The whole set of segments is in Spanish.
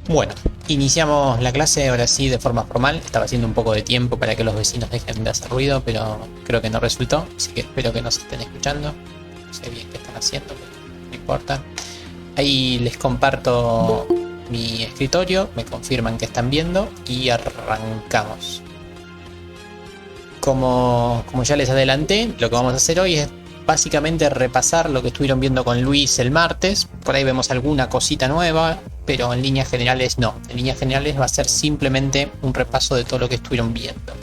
Bueno, iniciamos la clase ahora sí de forma formal. Estaba haciendo un poco de tiempo para que los vecinos dejen de hacer ruido, pero creo que no resultó. Así que espero que nos estén escuchando. No sé bien qué están haciendo, pero no importa. Ahí les comparto mi escritorio, me confirman que están viendo y arrancamos. Como ya les adelanté, lo que vamos a hacer hoy es básicamente repasar lo que estuvieron viendo con Luis el martes. Por ahí vemos alguna cosita nueva, pero en líneas generales no. En líneas generales va a ser simplemente un repaso de todo lo que estuvieron viendo.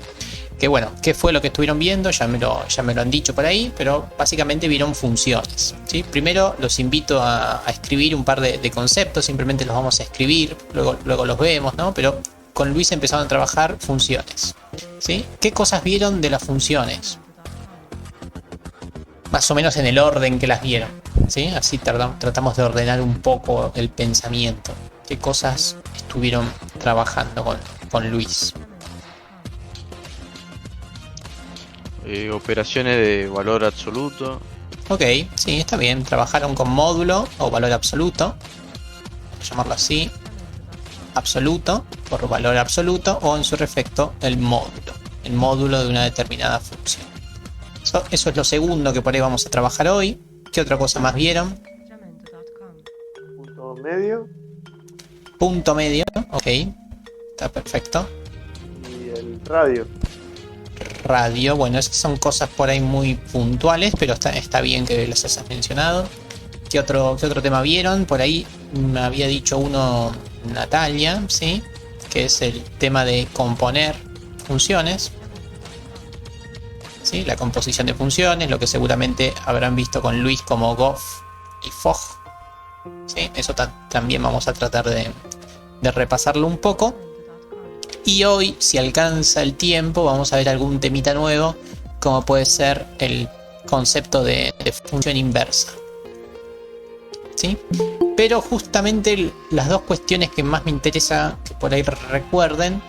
Que bueno, ¿qué fue lo que estuvieron viendo? Ya me lo han dicho por ahí, pero básicamente vieron funciones, ¿sí? Primero los invito a escribir un par de conceptos, simplemente los vamos a escribir, luego los vemos, ¿no? Pero con Luis empezaron a trabajar funciones, ¿sí? ¿Qué cosas vieron de las funciones? Más o menos en el orden que las vieron, ¿sí? Así tratamos de ordenar un poco el pensamiento. ¿Qué cosas estuvieron trabajando con Luis? Operaciones de valor absoluto. Ok, sí, está bien. Trabajaron con módulo o valor absoluto. Vamos a llamarlo así. Absoluto por valor absoluto o en su defecto el módulo. El módulo de una determinada función. Eso es lo segundo que por ahí vamos a trabajar hoy. ¿Qué otra cosa más vieron? Punto medio. Punto medio, ok. Está perfecto. Y el radio. Radio, bueno, esas son cosas por ahí muy puntuales, pero está bien que las hayas mencionado. ¿Qué otro tema vieron? Por ahí me había dicho uno Natalia, ¿sí? Que es el tema de componer funciones, ¿sí? La composición de funciones, lo que seguramente habrán visto con Luis como gof y fog, ¿sí? Eso también vamos a tratar de repasarlo un poco. Y hoy, si alcanza el tiempo, vamos a ver algún temita nuevo, como puede ser el concepto de función inversa, ¿sí? Pero justamente las dos cuestiones que más me interesa que por ahí recuerden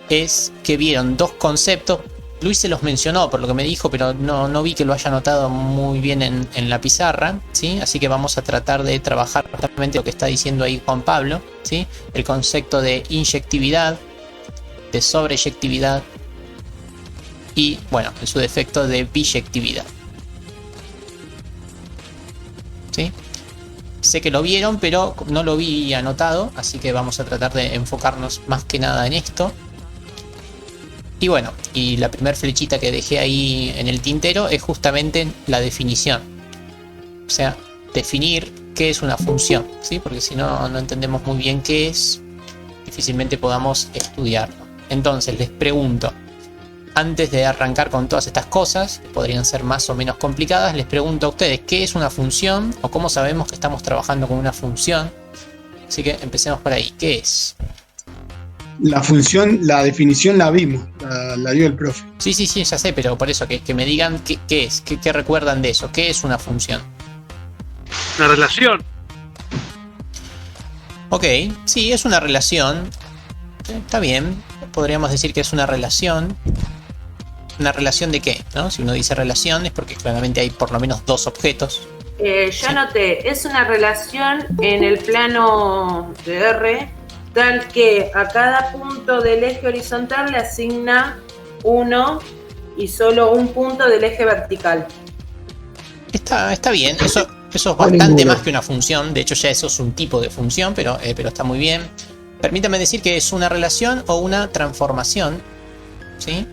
es que vieron dos conceptos. Luis se los mencionó por lo que me dijo, pero no vi que lo haya notado muy bien en la pizarra, ¿sí? Así que vamos a tratar de trabajar justamente lo que está diciendo ahí Juan Pablo, ¿sí? El concepto de inyectividad, de sobreyectividad y, bueno, en su defecto de biyectividad, ¿sí? Sé que lo vieron, pero no lo vi anotado, así que vamos a tratar de enfocarnos más que nada en esto. Y bueno, y la primera flechita que dejé ahí en el tintero es justamente la definición. O sea, definir qué es una función, ¿sí? Porque si no entendemos muy bien qué es, difícilmente podamos estudiarlo. Entonces les pregunto, antes de arrancar con todas estas cosas, que podrían ser más o menos complicadas, les pregunto a ustedes, ¿qué es una función? ¿O cómo sabemos que estamos trabajando con una función? Así que empecemos por ahí. ¿Qué es? La función, la definición la vimos, la dio el profe. Sí, ya sé, pero por eso que me digan qué es, qué recuerdan de eso, qué es una función. Una relación. Ok, sí, es una relación. Está bien, podríamos decir que es una relación. ¿Una relación de qué? ¿No? Si uno dice relación es porque claramente hay por lo menos dos objetos. Yo noté, es una relación en el plano de R, tal que a cada punto del eje horizontal le asigna uno y solo un punto del eje vertical. Está bien, eso es bastante más que una función. De hecho ya eso es un tipo de función, pero está muy bien. Permítame decir que es una relación o una transformación, ¿sí?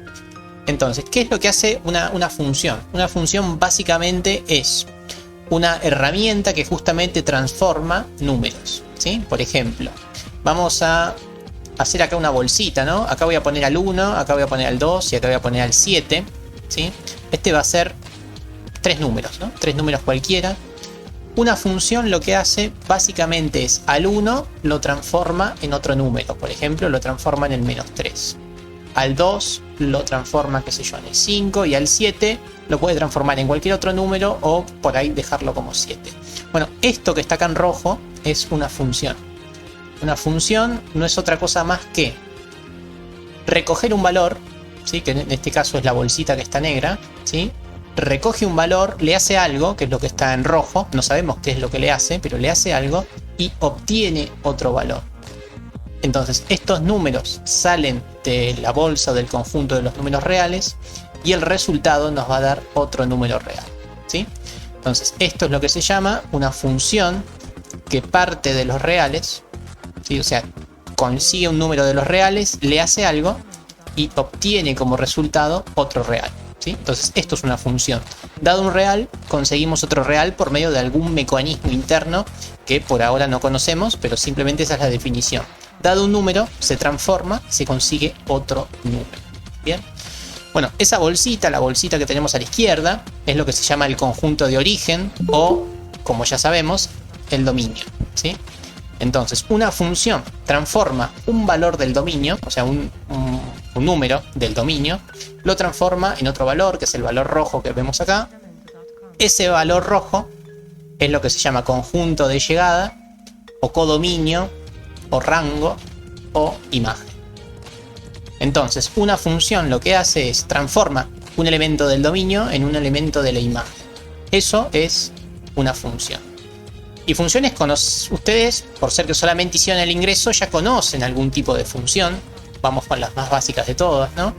Entonces, ¿qué es lo que hace una función? Una función básicamente es una herramienta que justamente transforma números, ¿sí? Por ejemplo, vamos a hacer acá una bolsita, ¿no? Acá voy a poner al 1, acá voy a poner al 2 y acá voy a poner al 7, ¿sí? Este va a ser tres números, ¿no? Tres números cualquiera. Una función lo que hace básicamente es al 1 lo transforma en otro número. Por ejemplo, lo transforma en el -3. Al 2 lo transforma, qué sé yo, en el 5. Y al 7 lo puede transformar en cualquier otro número o por ahí dejarlo como 7. Bueno, esto que está acá en rojo es una función. Una función no es otra cosa más que recoger un valor, ¿sí? Que en este caso es la bolsita que está negra, ¿sí? Recoge un valor, le hace algo, que es lo que está en rojo, no sabemos qué es lo que le hace, pero le hace algo y obtiene otro valor. Entonces estos números salen de la bolsa del conjunto de los números reales y el resultado nos va a dar otro número real, ¿sí? Entonces esto es lo que se llama una función que parte de los reales, ¿sí? O sea, consigue un número de los reales, le hace algo y obtiene como resultado otro real, ¿sí? Entonces esto es una función. Dado un real, conseguimos otro real por medio de algún mecanismo interno que por ahora no conocemos, pero simplemente esa es la definición. Dado un número, se transforma y se consigue otro número. Bien. Bueno, esa bolsita, la bolsita que tenemos a la izquierda, es lo que se llama el conjunto de origen o, como ya sabemos, el dominio, ¿sí? Entonces, una función transforma un valor del dominio, o sea, un número del dominio, lo transforma en otro valor, que es el valor rojo que vemos acá. Ese valor rojo es lo que se llama conjunto de llegada, o codominio, o rango, o imagen. Entonces, una función lo que hace es transforma un elemento del dominio en un elemento de la imagen. Eso es una función. Y funciones, ustedes, por ser que solamente hicieron el ingreso, ya conocen algún tipo de función. Vamos con las más básicas de todas, ¿no?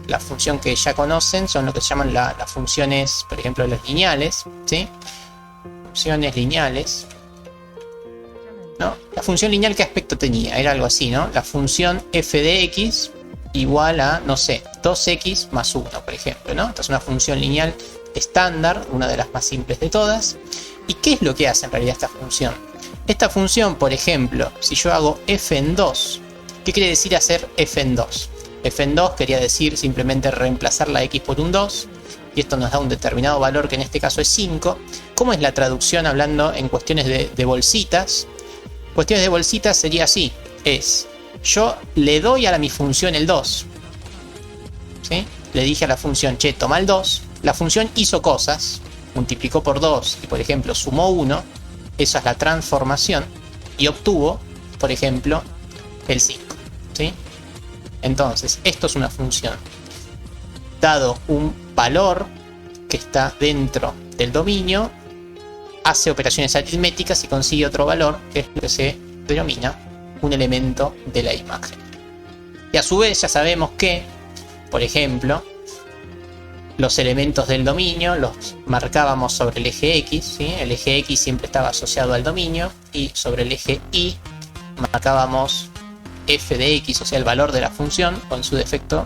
La función que ya conocen son lo que se llaman las funciones, por ejemplo, las lineales, ¿sí? Funciones lineales. ¿No? La función lineal, ¿qué aspecto tenía? Era algo así, ¿no? La función f de x igual a, no sé, 2x más 1, por ejemplo, ¿no? Esta es una función lineal estándar, una de las más simples de todas. ¿Y qué es lo que hace en realidad esta función? Esta función, por ejemplo, si yo hago f en 2, ¿qué quiere decir hacer f en 2? F en 2 quería decir simplemente reemplazar la x por un 2, y esto nos da un determinado valor que en este caso es 5. ¿Cómo es la traducción hablando en cuestiones de bolsitas? Cuestiones de bolsitas sería así, es, yo le doy a mi función el 2, ¿sí? Le dije a la función, che, toma el 2, la función hizo cosas, multiplicó por 2 y por ejemplo sumó 1, esa es la transformación, y obtuvo, por ejemplo, el 5, ¿sí? Entonces, esto es una función. Dado un valor que está dentro del dominio, hace operaciones aritméticas y consigue otro valor, que es lo que se denomina un elemento de la imagen. Y a su vez ya sabemos que, por ejemplo, los elementos del dominio los marcábamos sobre el eje X, ¿sí? El eje X siempre estaba asociado al dominio, y sobre el eje Y marcábamos f de x, o sea, el valor de la función, o en su defecto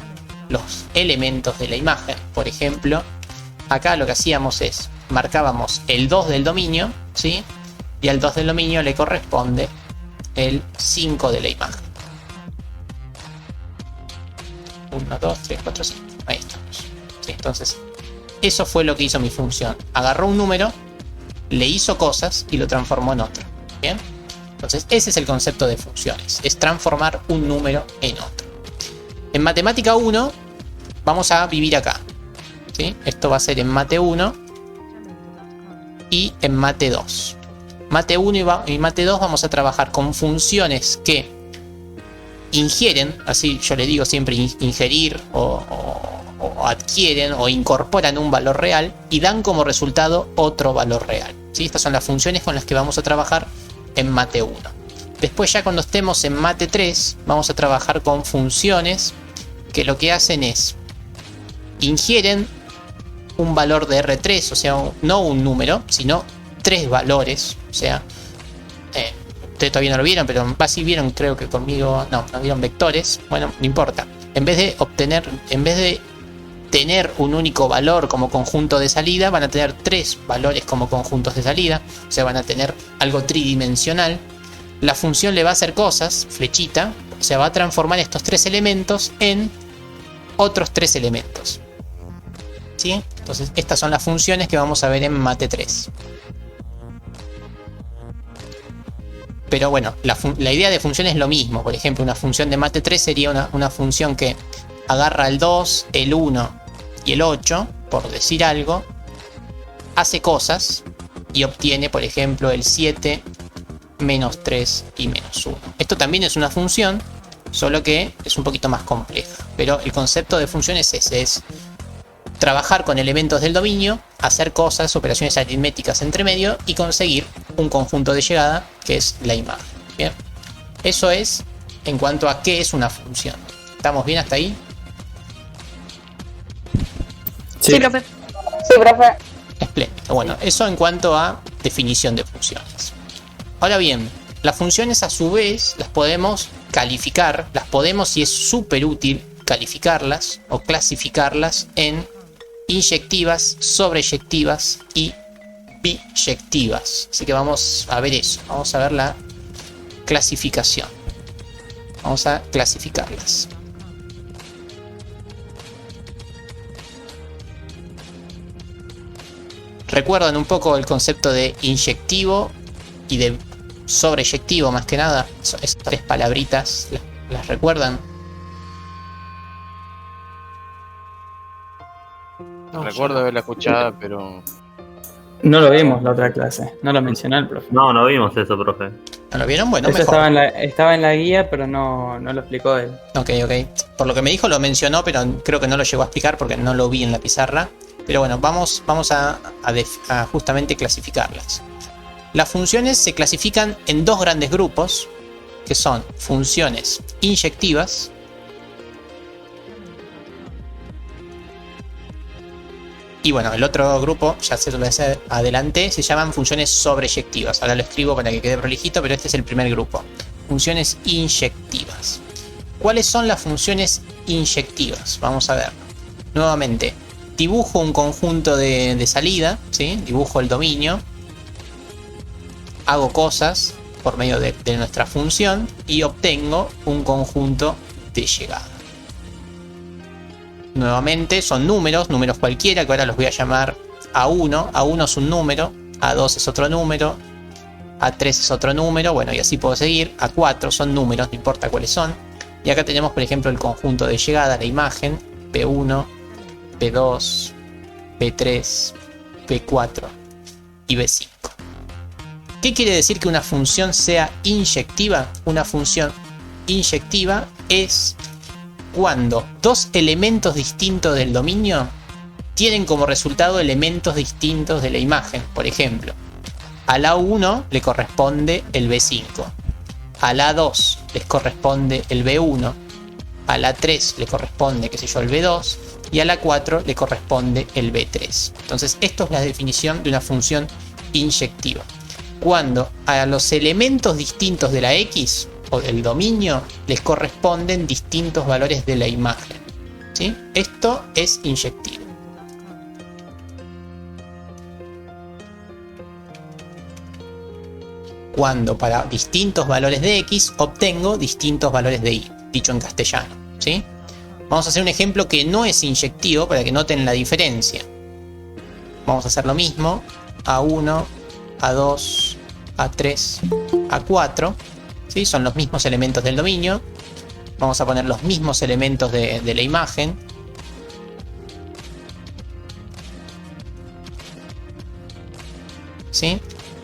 los elementos de la imagen. Por ejemplo, acá lo que hacíamos es marcábamos el 2 del dominio, ¿sí? Y al 2 del dominio le corresponde el 5 de la imagen. 1, 2, 3, 4, 5. Ahí estamos. ¿Sí? Entonces, eso fue lo que hizo mi función. Agarró un número, le hizo cosas y lo transformó en otro. ¿Bien? Entonces, ese es el concepto de funciones. Es transformar un número en otro. En matemática 1, vamos a vivir acá, ¿sí? Esto va a ser en mate 1 y en mate 2. Mate 1 y mate 2 vamos a trabajar con funciones que ingieren, así yo le digo siempre ingerir o adquieren o incorporan un valor real y dan como resultado otro valor real, ¿sí? Estas son las funciones con las que vamos a trabajar en mate 1. Después, ya cuando estemos en mate 3, vamos a trabajar con funciones que lo que hacen es ingieren un valor de R3, o sea, no un número, sino 3 valores. O sea, ustedes todavía no lo vieron, pero así vieron, creo que conmigo, no vieron vectores. Bueno, no importa. En vez de tener un único valor como conjunto de salida, van a tener 3 valores como conjuntos de salida, o sea, van a tener algo tridimensional. La función le va a hacer cosas, flechita, o sea, va a transformar estos 3 elementos en otros 3 elementos, ¿sí? Entonces, estas son las funciones que vamos a ver en mate 3. Pero bueno, la idea de función es lo mismo. Por ejemplo, una función de mate 3 sería una función que agarra el 2, el 1 y el 8, por decir algo, hace cosas y obtiene, por ejemplo, el 7, menos 3 y menos 1. Esto también es una función, solo que es un poquito más compleja. Pero el concepto de función es ese, es trabajar con elementos del dominio, hacer cosas, operaciones aritméticas entre medio y conseguir un conjunto de llegada que es la imagen. Bien, eso es en cuanto a qué es una función. ¿Estamos bien hasta ahí? Sí, profe. Sí, profe. Espléndido. Bueno, eso en cuanto a definición de funciones. Ahora bien, las funciones a su vez las podemos calificar, las podemos, y es súper útil calificarlas o clasificarlas en inyectivas, sobreyectivas y biyectivas. Así que vamos a ver eso, vamos a ver la clasificación. Vamos a clasificarlas. ¿Recuerdan un poco el concepto de inyectivo y de sobreyectivo más que nada? Esas tres palabritas, ¿las recuerdan? Recuerdo haberla escuchado, pero No lo vimos la otra clase, no lo mencionó el profe. No, no vimos eso, profe. ¿No lo vieron? Bueno, Eso mejor. estaba en la guía, pero no lo explicó él. Ok. Por lo que me dijo lo mencionó, pero creo que no lo llegó a explicar porque no lo vi en la pizarra. Pero bueno, vamos a justamente clasificarlas. Las funciones se clasifican en dos grandes grupos, que son funciones inyectivas y bueno, el otro grupo, ya se lo adelanté, se llaman funciones sobreyectivas. Ahora lo escribo para que quede prolijito, pero este es el primer grupo. Funciones inyectivas. ¿Cuáles son las funciones inyectivas? Vamos a ver. Nuevamente, dibujo un conjunto de salida, ¿sí? Dibujo el dominio, hago cosas por medio de nuestra función y obtengo un conjunto de llegada. Nuevamente son números cualquiera, que ahora los voy a llamar A1. A1 es un número, A2 es otro número, A3 es otro número, bueno, y así puedo seguir. A4 son números, no importa cuáles son. Y acá tenemos, por ejemplo, el conjunto de llegada, la imagen, P1, P2, P3, P4 y B5. ¿Qué quiere decir que una función sea inyectiva? Una función inyectiva es cuando dos elementos distintos del dominio tienen como resultado elementos distintos de la imagen. Por ejemplo, al A1 le corresponde el B5, al A2 les corresponde el B1, al A3 le corresponde, qué sé yo, el B2, y a la 4 le corresponde el B3. Entonces, esto es la definición de una función inyectiva. Cuando a los elementos distintos de la X o del dominio les corresponden distintos valores de la imagen, ¿sí? Esto es inyectivo. Cuando para distintos valores de X obtengo distintos valores de Y, dicho en castellano, ¿sí? Vamos a hacer un ejemplo que no es inyectivo para que noten la diferencia. Vamos a hacer lo mismo. A1, A2, A3, A4. ¿Sí? Son los mismos elementos del dominio. Vamos a poner los mismos elementos de la imagen. ¿Sí?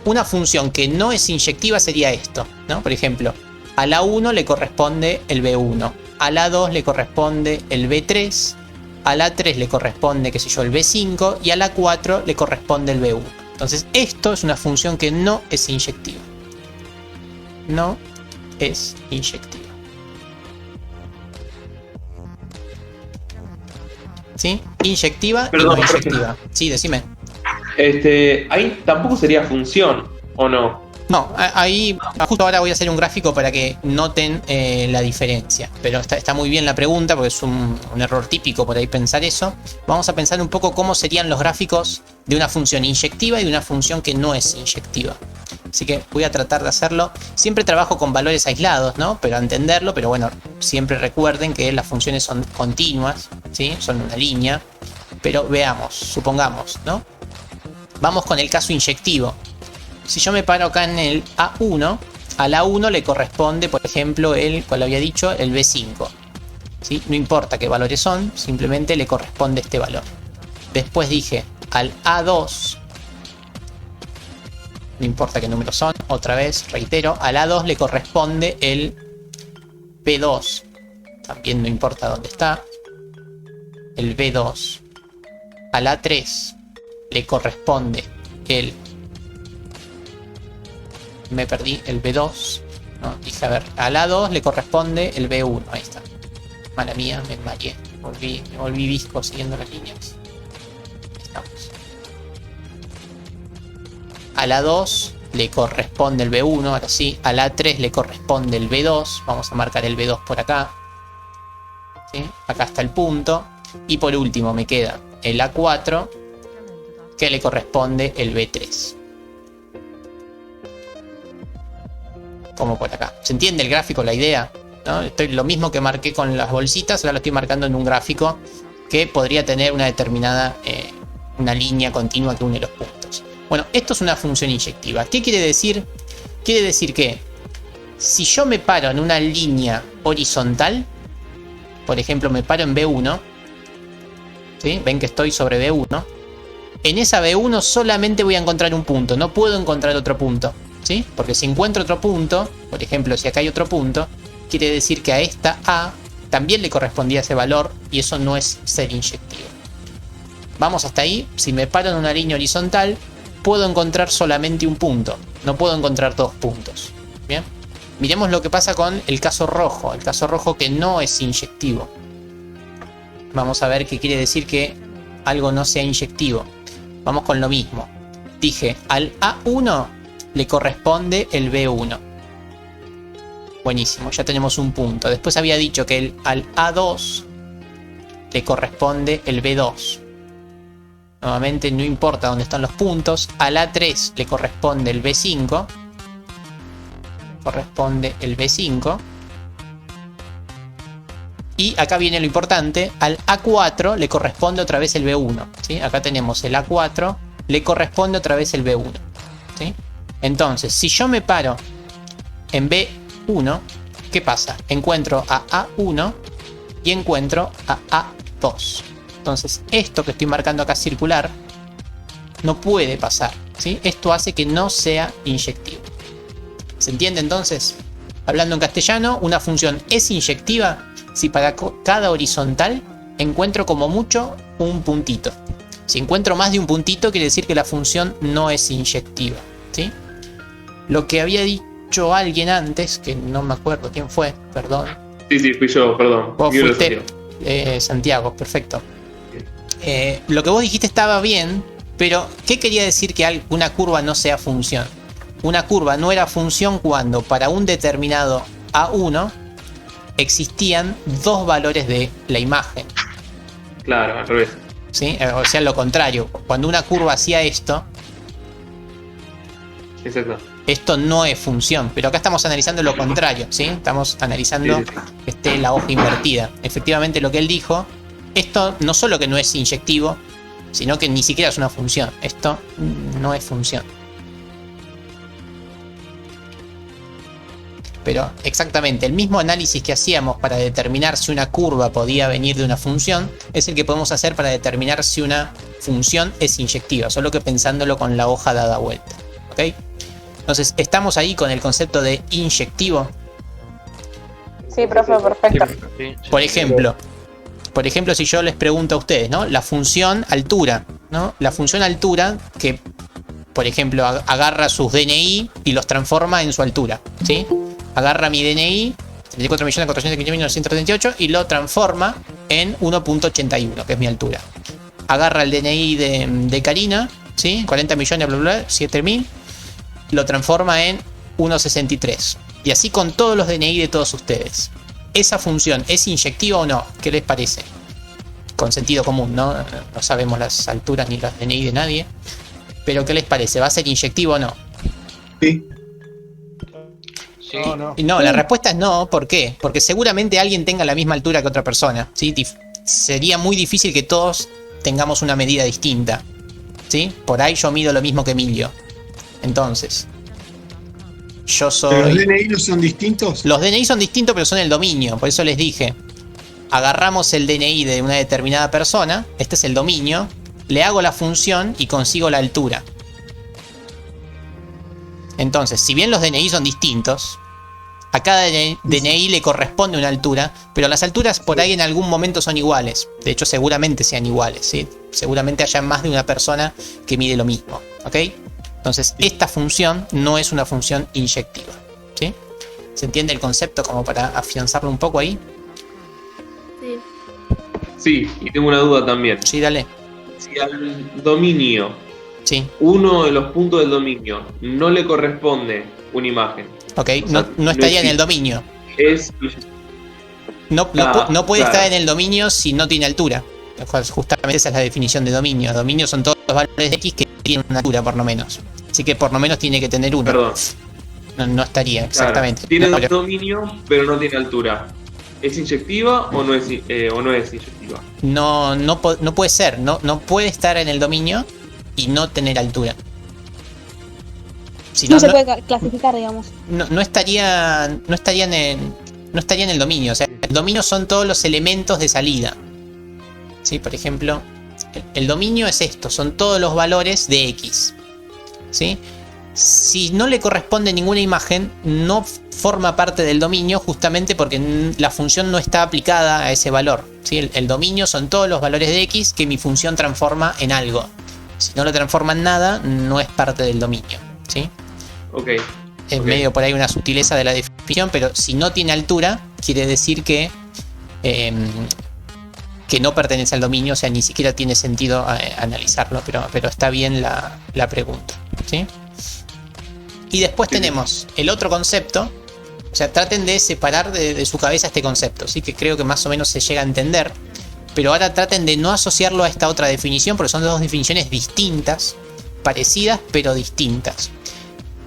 Una función que no es inyectiva sería esto, ¿no? Por ejemplo, a la 1 le corresponde el B1. A la 2 le corresponde el B3, a la 3 le corresponde, qué sé yo, el B5 y a la 4 le corresponde el B1. Entonces, esto es una función que no es inyectiva. No es inyectiva. ¿Sí? Inyectiva y no inyectiva. Sí, decime. Ahí tampoco sería función, ¿o no? No, ahí justo ahora voy a hacer un gráfico para que noten la diferencia. Pero está muy bien la pregunta porque es un error típico por ahí pensar eso. Vamos a pensar un poco cómo serían los gráficos de una función inyectiva y de una función que no es inyectiva. Así que voy a tratar de hacerlo. Siempre trabajo con valores aislados, ¿no? Pero a entenderlo, pero bueno, siempre recuerden que las funciones son continuas, ¿sí? Son una línea. Pero veamos, supongamos, ¿no? Vamos con el caso inyectivo. Si yo me paro acá en el A1, al A1 le corresponde, por ejemplo, ¿cuál había dicho? El B5. ¿Sí? No importa qué valores son, simplemente le corresponde este valor. Después dije, al A2, no importa qué números son, otra vez, reitero, al A2 le corresponde el B2. También no importa dónde está, el B2. Al A3 le corresponde el... Me perdí, el B2. No, dije, a ver, al A2 le corresponde el B1. Ahí está. Mala mía, me mareé. Me volví visco siguiendo las líneas. Estamos. Al A2 le corresponde el B1, ahora sí. Al A3 le corresponde el B2. Vamos a marcar el B2 por acá. ¿Sí? Acá está el punto. Y por último me queda el A4, que le corresponde el B3. Como por acá. ¿Se entiende el gráfico, la idea? ¿No? Lo mismo que marqué con las bolsitas, ahora lo estoy marcando en un gráfico que podría tener una determinada una línea continua que une los puntos. Bueno, esto es una función inyectiva. ¿Qué quiere decir? Quiere decir que si yo me paro en una línea horizontal, por ejemplo me paro en B1, ¿sí? Ven que estoy sobre B1. En esa B1 solamente voy a encontrar un punto, no puedo encontrar otro punto, ¿sí? Porque si encuentro otro punto, por ejemplo si acá hay otro punto, quiere decir que a esta A también le correspondía ese valor y eso no es ser inyectivo. Vamos hasta ahí. Si me paro en una línea horizontal, puedo encontrar solamente un punto, no puedo encontrar dos puntos. Bien, miremos lo que pasa con el caso rojo, el caso rojo que no es inyectivo. Vamos a ver qué quiere decir que algo no sea inyectivo. Vamos con lo mismo. Dije, al A1 le corresponde el B1. Buenísimo, ya tenemos un punto. Después había dicho que al A2 le corresponde el B2. Nuevamente no importa dónde están los puntos. Al A3 le corresponde el B5. Corresponde el B5. Y acá viene lo importante. Al A4 le corresponde otra vez el B1. ¿Sí? Acá tenemos el A4. Le corresponde otra vez el B1. ¿Sí? Entonces, si yo me paro en B1, ¿qué pasa? Encuentro a A1 y encuentro a A2. Entonces, esto que estoy marcando acá circular no puede pasar, ¿sí? Esto hace que no sea inyectivo. ¿Se entiende entonces? Hablando en castellano, una función es inyectiva si para cada horizontal encuentro como mucho un puntito. Si encuentro más de un puntito, quiere decir que la función no es inyectiva, ¿sí? Lo que había dicho alguien antes, que no me acuerdo quién fue, perdón. Sí, fui yo, perdón. Vos fuiste, Santiago, perfecto. Lo que vos dijiste estaba bien, pero ¿qué quería decir que una curva no sea función? Una curva no era función cuando para un determinado A1 existían dos valores de la imagen. Claro, al revés. ¿Sí? O sea, lo contrario. Cuando una curva hacía esto, exacto, esto no es función. Pero acá estamos analizando lo contrario, ¿sí? Estamos analizando la hoja invertida. Efectivamente, lo que él dijo, esto no solo que no es inyectivo, sino que ni siquiera es una función. Esto no es función. Pero exactamente el mismo análisis que hacíamos para determinar si una curva podía venir de una función es el que podemos hacer para determinar si una función es inyectiva, solo que pensándolo con la hoja dada vuelta. ¿Ok? Entonces, ¿estamos ahí con el concepto de inyectivo? Sí, profe, perfecto. Por ejemplo, si yo les pregunto a ustedes, ¿no? La función altura, ¿no? La función altura que, por ejemplo, agarra sus DNI y los transforma en su altura, ¿sí? Agarra mi DNI, 34.415.938, y lo transforma en 1.81, que es mi altura. Agarra el DNI de Karina, ¿sí? 40 millones, bla, bla, 7.000, lo transforma en 1.63. Y así con todos los DNI de todos ustedes. ¿Esa función es inyectiva o no? ¿Qué les parece? Con sentido común, ¿no? No sabemos las alturas ni las DNI de nadie. Pero ¿qué les parece? ¿Va a ser inyectivo o no? Sí. Sí. No, la respuesta es no. ¿Por qué? Porque seguramente alguien tenga la misma altura que otra persona, ¿sí? Sería muy difícil que todos tengamos una medida distinta, ¿sí? Por ahí yo mido lo mismo que Emilio. Entonces, yo soy... ¿Pero los DNI no son distintos? Los DNI son distintos, pero son el dominio. Por eso les dije, agarramos el DNI de una determinada persona, este es el dominio, le hago la función y consigo la altura. Entonces, si bien los DNI son distintos, a cada DNI le corresponde una altura, pero las alturas por ahí en algún momento son iguales. De hecho, seguramente sean iguales, ¿sí? Seguramente haya más de una persona que mide lo mismo, ¿ok? Entonces, esta función no es una función inyectiva, ¿sí? ¿Se entiende el concepto como para afianzarlo un poco ahí? Sí. Sí, y tengo una duda también. Sí, dale. Si al dominio, Sí. uno de los puntos del dominio, no le corresponde una imagen. Ok, O sea, no estaría en existe. el dominio. Es. No puede Claro. estar en el dominio si no tiene altura. Justamente esa es la definición de dominio. Dominio son todos los valores de X que tienen una altura, por lo menos. Así que por lo menos tiene que tener uno. Perdón. No estaría, exactamente. Claro, tiene No, dominio, pero no tiene altura. ¿Es inyectiva o no es inyectiva? no puede ser. No puede estar en el dominio y no tener altura. Si No se puede clasificar, digamos. no estaría en el dominio. O sea, el dominio son todos los elementos de salida. ¿Sí? Por ejemplo, el dominio es esto, son todos los valores de X. ¿Sí? Si no le corresponde ninguna imagen, no forma parte del dominio, justamente porque la función no está aplicada a ese valor. ¿Sí? El dominio son todos los valores de X que mi función transforma en algo. Si no lo transforma en nada, no es parte del dominio. ¿Sí? Ok. Es Ok. medio por ahí una sutileza de la definición, pero si no tiene altura, quiere decir que no pertenece al dominio, o sea, ni siquiera tiene sentido analizarlo, pero está bien la pregunta. ¿Sí? Y después tenemos el otro concepto, o sea, traten de separar de su cabeza este concepto, ¿sí? Que creo que más o menos se llega a entender, pero ahora traten de no asociarlo a esta otra definición, porque son dos definiciones distintas, parecidas pero distintas.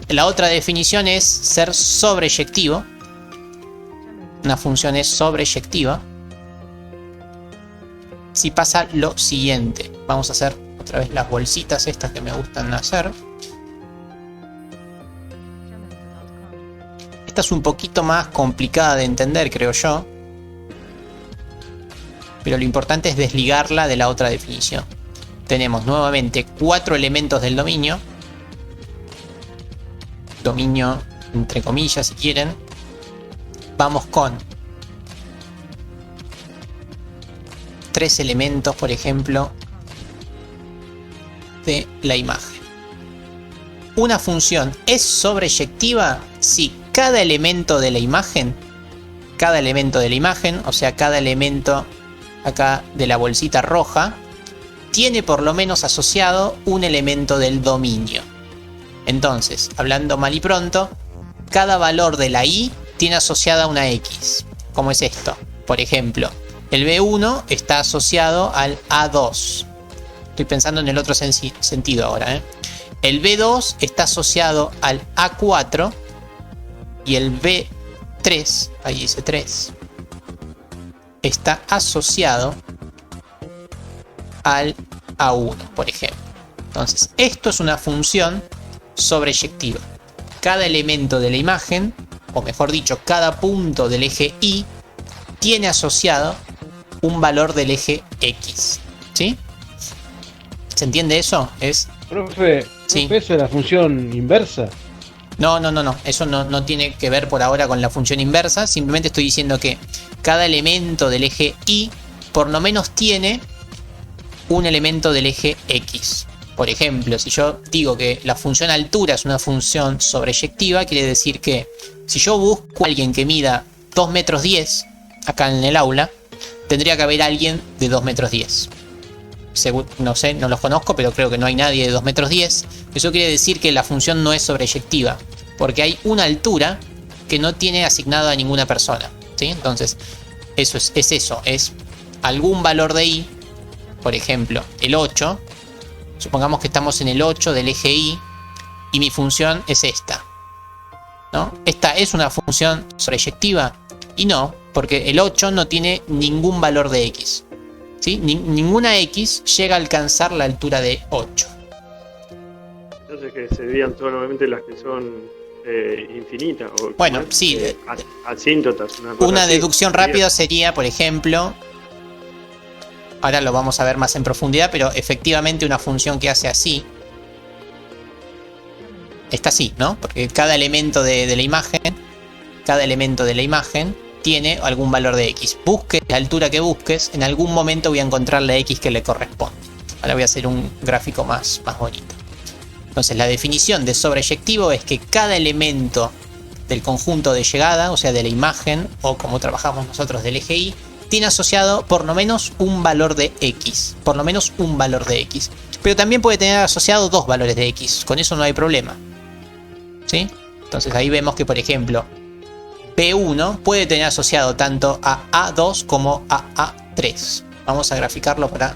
La otra definición es ser sobreyectivo. Una función es sobreyectiva si pasa lo siguiente. Vamos a hacer otra vez las bolsitas estas que me gustan hacer. Esta es un poquito más complicada de entender, creo yo. Pero lo importante es desligarla de la otra definición. Tenemos nuevamente 4 elementos del dominio. Dominio entre comillas si quieren. Vamos con 3 elementos, por ejemplo, de la imagen. Una función es sobreyectiva si cada elemento de la imagen, o sea, cada elemento acá de la bolsita roja, tiene por lo menos asociado un elemento del dominio. Entonces, hablando mal y pronto, cada valor de la i tiene asociada una x. ¿Cómo es esto? Por ejemplo, el B1 está asociado al A2. Estoy pensando en el otro sentido ahora. El B2 está asociado al A4 y el B3, ahí dice 3, está asociado al A1, por ejemplo. Entonces, esto es una función sobreyectiva. Cada elemento de la imagen, o mejor dicho, cada punto del eje Y, tiene asociado un valor del eje X. ¿Sí? ¿Se entiende eso? Profe, Sí. ¿eso es la función inversa? No. Eso no tiene que ver por ahora con la función inversa. Simplemente estoy diciendo que cada elemento del eje Y por lo menos tiene un elemento del eje X. Por ejemplo, si yo digo que la función altura es una función sobreyectiva, quiere decir que si yo busco a alguien que mida 2 metros 10 acá en el aula, tendría que haber alguien de 2 metros 10. No sé, no los conozco, pero creo que no hay nadie de 2 metros 10. Eso quiere decir que la función no es sobreyectiva, porque hay una altura que no tiene asignado a ninguna persona. ¿Sí? Entonces, eso es algún valor de i, por ejemplo, el 8. Supongamos que estamos en el 8 del eje Y y mi función es esta, ¿no? ¿Esta es una función sobreyectiva? Y no, porque el 8 no tiene ningún valor de X. ¿Sí? Ninguna X llega a alcanzar la altura de 8. Entonces que serían solamente las que son infinitas. O, Bueno, ¿cómo es? sí. Asíntotas. Cosa Una así, deducción sería. rápida sería, por ejemplo, ahora lo vamos a ver más en profundidad, pero efectivamente una función que hace así, está así, ¿no? Porque cada elemento de la imagen tiene algún valor de X. Busques la altura que busques, en algún momento voy a encontrar la X que le corresponde. Ahora voy a hacer un gráfico más bonito. Entonces la definición de sobreyectivo es que cada elemento del conjunto de llegada, o sea, de la imagen, o como trabajamos nosotros del eje Y, tiene asociado por lo menos un valor de X. Por lo menos un valor de X. Pero también puede tener asociado dos valores de X. Con eso no hay problema. ¿Sí? Entonces ahí vemos que, por ejemplo, B1 puede tener asociado tanto a A2 como a A3. Vamos a graficarlo para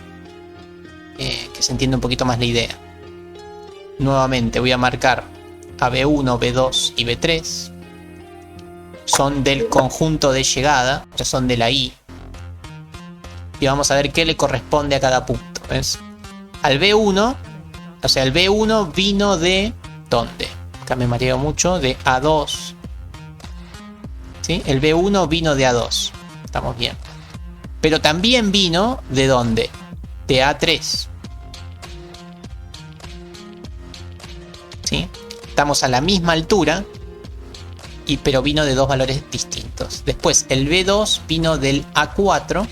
que se entienda un poquito más la idea. Nuevamente voy a marcar a B1, B2 y B3. Son del conjunto de llegada, o sea, son de la Y. Y vamos a ver qué le corresponde a cada punto. ¿Ves? Al B1, o sea, el B1 vino de... ¿dónde? Acá me mareo mucho. De A2. ¿Sí? El B1 vino de A2. Estamos bien. Pero también vino ¿de dónde? De A3. ¿Sí? Estamos a la misma altura. Pero vino de dos valores distintos. Después el B2 vino del A4.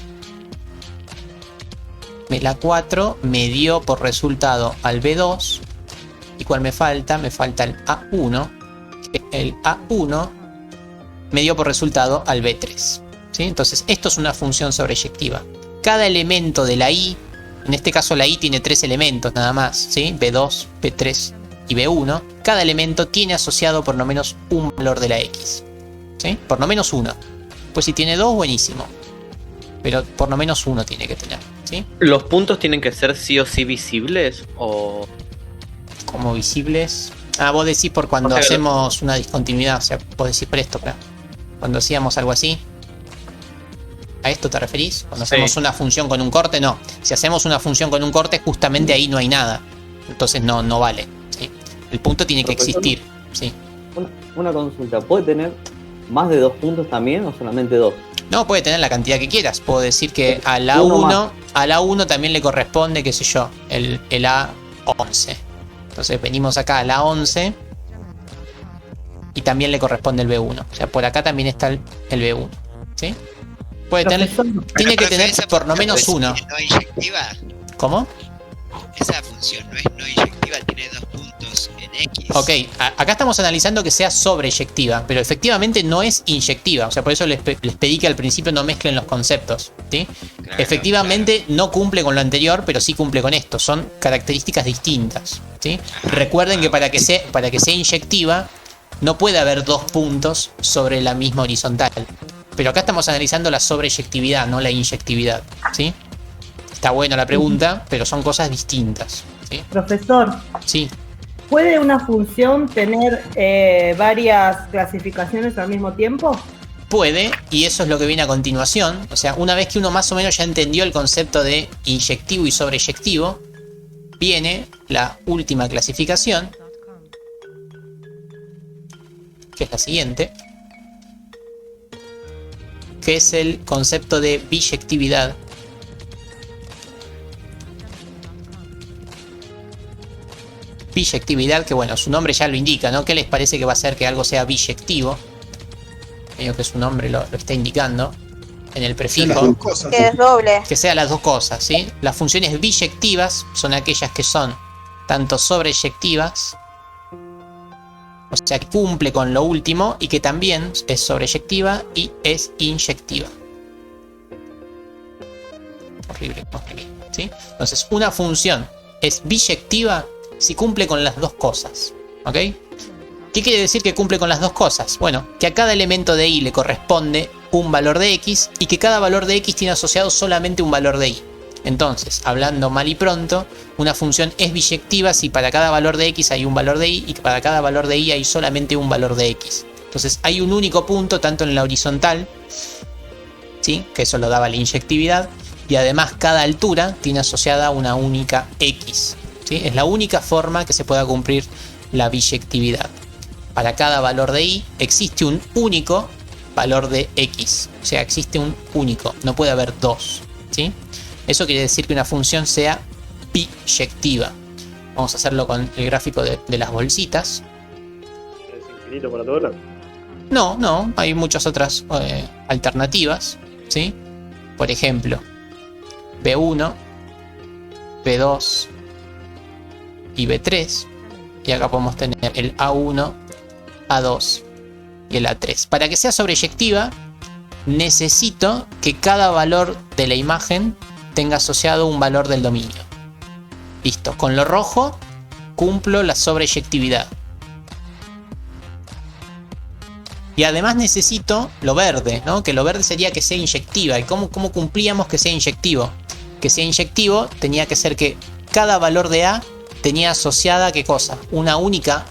El A4 me dio por resultado al B2. ¿Y cuál me falta? Me falta el A1. El A1 me dio por resultado al B3. ¿Sí? Entonces esto es una función sobreyectiva. Cada elemento de la Y, en este caso la Y tiene tres elementos nada más, ¿sí? B2, B3 y B1. Cada elemento tiene asociado por lo menos un valor de la X. ¿Sí? Por lo menos uno. Pues si tiene dos, buenísimo. Pero por lo menos uno tiene que tener. ¿Sí? ¿Los puntos tienen que ser sí o sí visibles? ¿O como visibles? Ah, vos decís por cuando hacemos una discontinuidad. O sea, vos decís por esto, claro. Cuando hacíamos algo así. ¿A esto te referís? Cuando hacemos una función con un corte, no. Si hacemos una función con un corte, justamente ahí no hay nada. Entonces no vale. ¿Sí? El punto tiene que existir. ¿Sí? Una consulta. ¿Puede tener más de 2 puntos también o solamente 2? No, puede tener la cantidad que quieras. Puedo decir que a la 1 también le corresponde, qué sé yo, el A11. Entonces venimos acá a la 11 y también le corresponde el B1. O sea, por acá también está el B1. ¿Sí? Puede tener, tiene que tener por lo menos uno. ¿No inyectiva? ¿Cómo? Esa función no es no inyectiva, tiene 2 puntos en X. Ok, acá estamos analizando que sea sobreyectiva, pero efectivamente no es inyectiva. O sea, por eso les pedí que al principio no mezclen los conceptos. ¿Sí? Claro, efectivamente no cumple con lo anterior, pero sí cumple con esto. Son características distintas. ¿Sí? Recuerden que para que sea inyectiva no puede haber 2 puntos sobre la misma horizontal. Pero acá estamos analizando la sobreyectividad, no la inyectividad. ¿Sí? Está buena la pregunta, pero son cosas distintas. ¿Sí? Profesor. Sí. ¿Puede una función tener varias clasificaciones al mismo tiempo? Puede, y eso es lo que viene a continuación. O sea, una vez que uno más o menos ya entendió el concepto de inyectivo y sobreyectivo, viene la última clasificación, que es la siguiente, que es el concepto de biyectividad. Biyectividad, que bueno, su nombre ya lo indica, ¿no? ¿Qué les parece que va a hacer que algo sea biyectivo? Medio que su nombre lo está indicando en el prefijo. Que es doble. Que sea las dos cosas, ¿sí? Las funciones biyectivas son aquellas que son tanto sobreyectivas, o sea, que cumple con lo último, y que también es sobreyectiva y es inyectiva. Horrible, ¿sí? Entonces, una función es biyectiva si cumple con las dos cosas. ¿Ok? ¿Qué quiere decir que cumple con las dos cosas? Bueno, que a cada elemento de Y le corresponde un valor de X y que cada valor de X tiene asociado solamente un valor de Y. Entonces, hablando mal y pronto, una función es biyectiva si para cada valor de X hay un valor de Y y para cada valor de Y hay solamente un valor de X. Entonces, hay un único punto tanto en la horizontal, ¿sí? Que eso lo daba la inyectividad, y además cada altura tiene asociada una única X. ¿Sí? Es la única forma que se pueda cumplir la biyectividad. Para cada valor de Y existe un único valor de X. O sea, existe un único. No puede haber dos. ¿Sí? Eso quiere decir que una función sea biyectiva. Vamos a hacerlo con el gráfico de las bolsitas. ¿Es infinito para todas? No. Hay muchas otras alternativas. ¿Sí? Por ejemplo, B1, B2... y B3, y acá podemos tener el A1, A2 y el A3. Para que sea sobreyectiva, necesito que cada valor de la imagen tenga asociado un valor del dominio. Listo, con lo rojo cumplo la sobreyectividad. Y además necesito lo verde, ¿no? Que lo verde sería que sea inyectiva. ¿Y cómo cumplíamos que sea inyectivo? Que sea inyectivo tenía que ser que cada valor de A tenía asociada, ¿qué cosa? Una única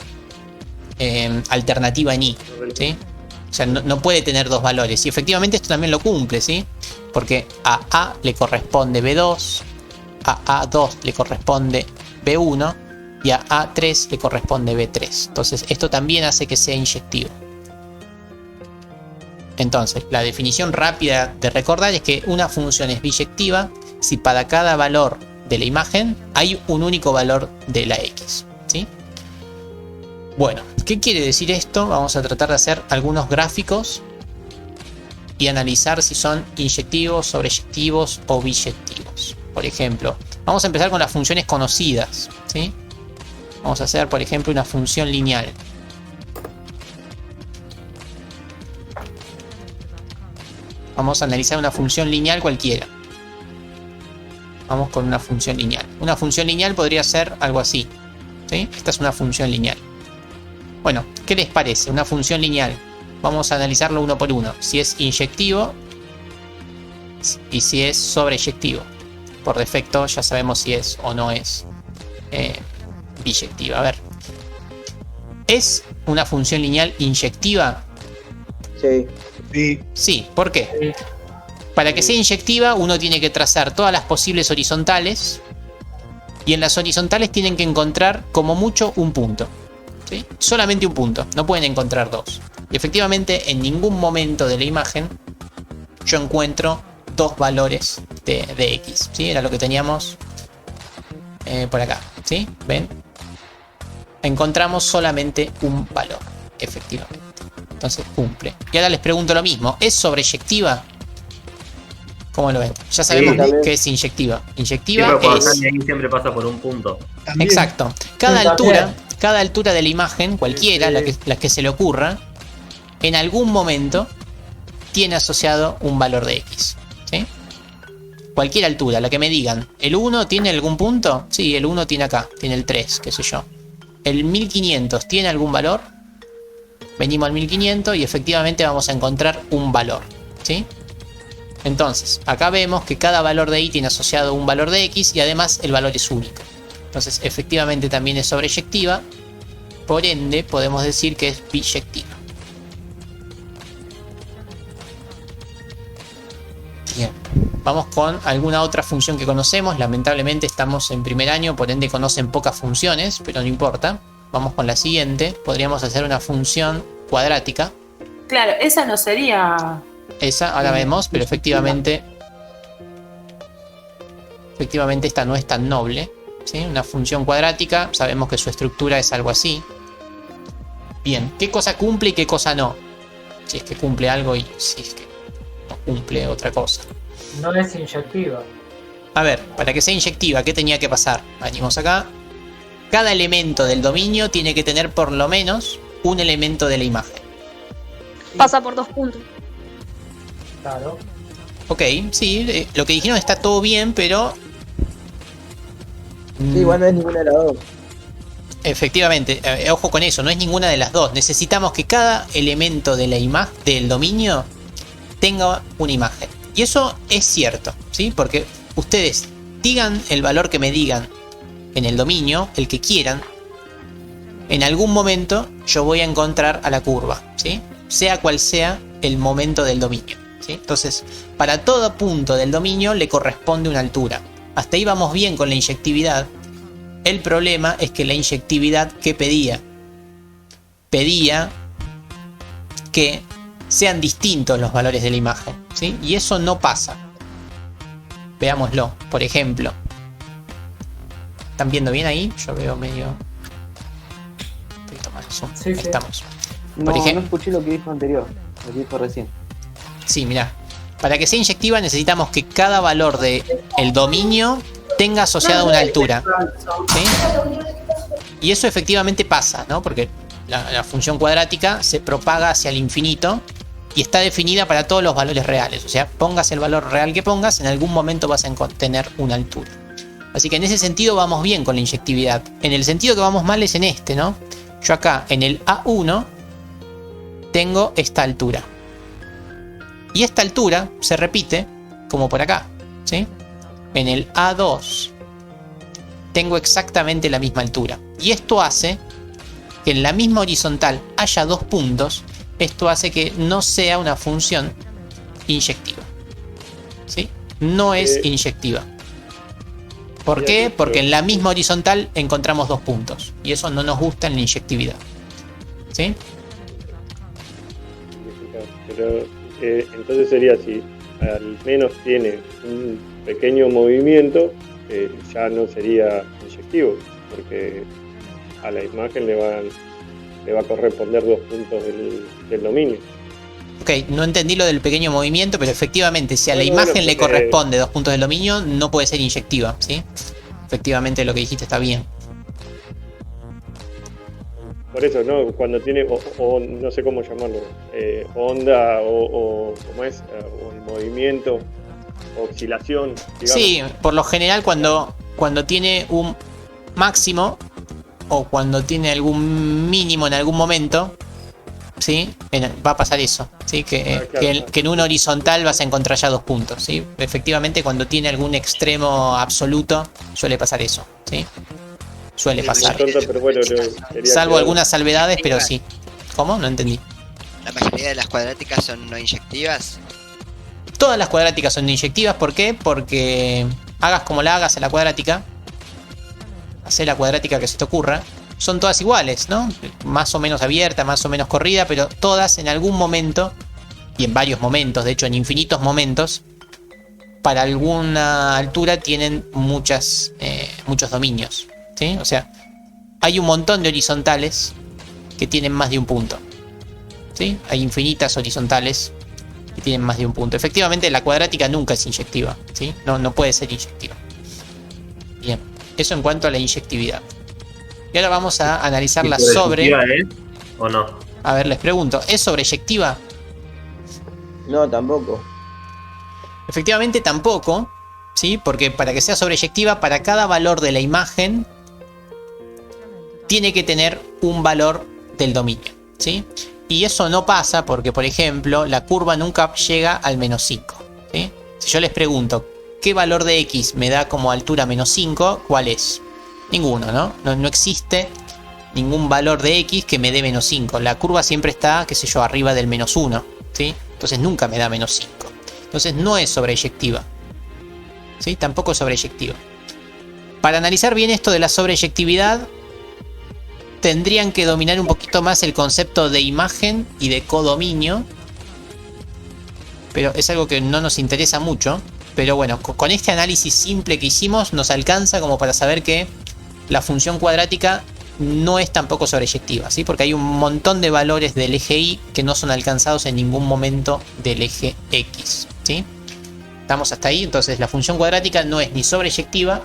alternativa en I, ¿sí? O sea, no puede tener dos valores. Y efectivamente esto también lo cumple, ¿sí? Porque a A le corresponde B2, a A2 le corresponde B1 y a A3 le corresponde B3. Entonces esto también hace que sea inyectivo. Entonces, la definición rápida de recordar es que una función es biyectiva si para cada valor de la imagen hay un único valor de la X, ¿sí? Bueno, ¿qué quiere decir esto? Vamos a tratar de hacer algunos gráficos y analizar si son inyectivos, sobreyectivos o biyectivos. Por ejemplo, vamos a empezar con las funciones conocidas, ¿sí? Vamos a hacer, por ejemplo, una función lineal. Vamos a analizar una función lineal cualquiera. Vamos con una función lineal. Una función lineal podría ser algo así, ¿sí? Esta es una función lineal. Bueno, ¿qué les parece? Una función lineal. Vamos a analizarlo uno por uno. Si es inyectivo y si es sobreyectivo. Por defecto ya sabemos si es o no es biyectiva. A ver. ¿Es una función lineal inyectiva? Sí. Sí, ¿por qué? Para que sea inyectiva uno tiene que trazar todas las posibles horizontales y en las horizontales tienen que encontrar como mucho un punto, ¿sí? Solamente un punto, no pueden encontrar dos. Y efectivamente en ningún momento de la imagen yo encuentro dos valores de X, ¿sí? Era lo que teníamos por acá, ¿sí? ¿Ven? Encontramos solamente un valor, efectivamente. Entonces cumple. Y ahora les pregunto lo mismo. ¿Es sobreyectiva? ¿Cómo lo ven? Ya sabemos que es inyectiva. Inyectiva es... Ahí siempre pasa por un punto. Exacto. Cada altura de la imagen, cualquiera, la que se le ocurra, en algún momento tiene asociado un valor de X, ¿sí? Cualquier altura, la que me digan. ¿El 1 tiene algún punto? Sí, el 1 tiene acá. Tiene el 3, qué sé yo. ¿El 1500 tiene algún valor? Venimos al 1500 y efectivamente vamos a encontrar un valor, ¿sí? Entonces, acá vemos que cada valor de I tiene asociado un valor de X y además el valor es único. Entonces, efectivamente también es sobreyectiva. Por ende, podemos decir que es biyectiva. Bien. Vamos con alguna otra función que conocemos. Lamentablemente estamos en primer año, por ende conocen pocas funciones, pero no importa. Vamos con la siguiente. Podríamos hacer una función cuadrática. Claro, esa no sería... Esa, ahora vemos, pero efectivamente esta no es tan noble, ¿sí? Una función cuadrática, sabemos que su estructura es algo así. Bien, ¿qué cosa cumple y qué cosa no? Si es que cumple algo y si es que no cumple otra cosa. No es inyectiva. A ver, para que sea inyectiva, ¿qué tenía que pasar? Venimos acá. Cada elemento del dominio tiene que tener por lo menos un elemento de la imagen. Pasa por 2 puntos. Claro. Ok, sí, lo que dijeron está todo bien, pero... Sí, igual no es ninguna de las dos. Efectivamente, ojo con eso, no es ninguna de las dos. Necesitamos que cada elemento de la imagen, del dominio, tenga una imagen. Y eso es cierto, ¿sí? Porque ustedes digan el valor que me digan en el dominio, el que quieran, en algún momento yo voy a encontrar a la curva, ¿sí? Sea cual sea el momento del dominio, ¿sí? Entonces, para todo punto del dominio le corresponde una altura. Hasta ahí vamos bien con la inyectividad. El problema es que la inyectividad, ¿qué pedía? Pedía que sean distintos los valores de la imagen, ¿sí? Y eso no pasa. Veámoslo, por ejemplo. ¿Están viendo bien ahí? Yo veo medio... Un poquito más zoom. Sí, ahí sí. estamos. No, Por ejemplo, no escuché lo que dijo anterior, lo que dijo recién. sí, mirá. Para que sea inyectiva necesitamos que cada valor del dominio tenga asociada una altura, ¿sí? Y eso efectivamente pasa, ¿no? Porque la función cuadrática se propaga hacia el infinito y está definida para todos los valores reales. O sea, pongas el valor real que pongas, en algún momento vas a tener una altura. Así que en ese sentido vamos bien con la inyectividad. En el sentido que vamos mal es en este, ¿no? Yo acá en el A1 tengo esta altura. Y esta altura se repite como por acá, ¿sí? En el A2 tengo exactamente la misma altura. Y esto hace que en la misma horizontal haya 2 puntos. Esto hace que no sea una función inyectiva, ¿sí? No es inyectiva. ¿Por qué? Porque en la misma horizontal encontramos 2 puntos. Y eso no nos gusta en la inyectividad, ¿sí? Pero entonces sería si al menos tiene un pequeño movimiento, ya no sería inyectivo, porque a la imagen le va a corresponder 2 puntos del dominio. Ok, no entendí lo del pequeño movimiento, pero efectivamente, si a la imagen le corresponde 2 puntos del dominio, no puede ser inyectiva, ¿sí? Efectivamente, lo que dijiste está bien. Por eso, ¿no? Cuando tiene, o no sé cómo llamarlo, onda o ¿cómo es? O el movimiento, oscilación, digamos. Sí, por lo general cuando tiene un máximo o cuando tiene algún mínimo en algún momento, ¿sí? Va a pasar eso, ¿sí? Que en una horizontal vas a encontrar ya 2 puntos, ¿sí? Efectivamente, cuando tiene algún extremo absoluto, suele pasar eso, ¿sí? Suele pasar. Pero bueno, salvo algunas salvedades, pero sí. ¿Cómo? No entendí. La mayoría de las cuadráticas son no inyectivas. Todas las cuadráticas son no inyectivas, ¿por qué? Porque hagas como la hagas a la cuadrática, hacé la cuadrática que se te ocurra, son todas iguales, ¿no? Más o menos abierta, más o menos corrida, pero todas en algún momento, y en varios momentos, de hecho en infinitos momentos, para alguna altura tienen muchos dominios, ¿sí? O sea, hay un montón de horizontales que tienen más de un punto, ¿sí? Hay infinitas horizontales que tienen más de un punto. Efectivamente, la cuadrática nunca es inyectiva, ¿sí? No puede ser inyectiva. Bien, eso en cuanto a la inyectividad. Y ahora vamos a analizar la sobre... ¿Es o no? A ver, les pregunto, ¿es sobreyectiva? No, tampoco. Efectivamente tampoco, ¿sí? Porque para que sea sobreyectiva, para cada valor de la imagen tiene que tener un valor del dominio, ¿sí? Y eso no pasa porque, por ejemplo, la curva nunca llega al menos 5, ¿sí? Si yo les pregunto, ¿qué valor de X me da como altura menos 5? ¿Cuál es? Ninguno, ¿no? No existe ningún valor de X que me dé menos 5. La curva siempre está, qué sé yo, arriba del menos 1, ¿sí? Entonces nunca me da menos 5. Entonces no es sobreyectiva, ¿sí? Tampoco es sobreyectiva. Para analizar bien esto de la sobreyectividad, tendrían que dominar un poquito más el concepto de imagen y de codominio. Pero es algo que no nos interesa mucho. Pero bueno, con este análisis simple que hicimos nos alcanza como para saber que la función cuadrática no es tampoco sobreyectiva, ¿sí? Porque hay un montón de valores del eje Y que no son alcanzados en ningún momento del eje X, ¿sí? Estamos hasta ahí, entonces la función cuadrática no es ni sobreyectiva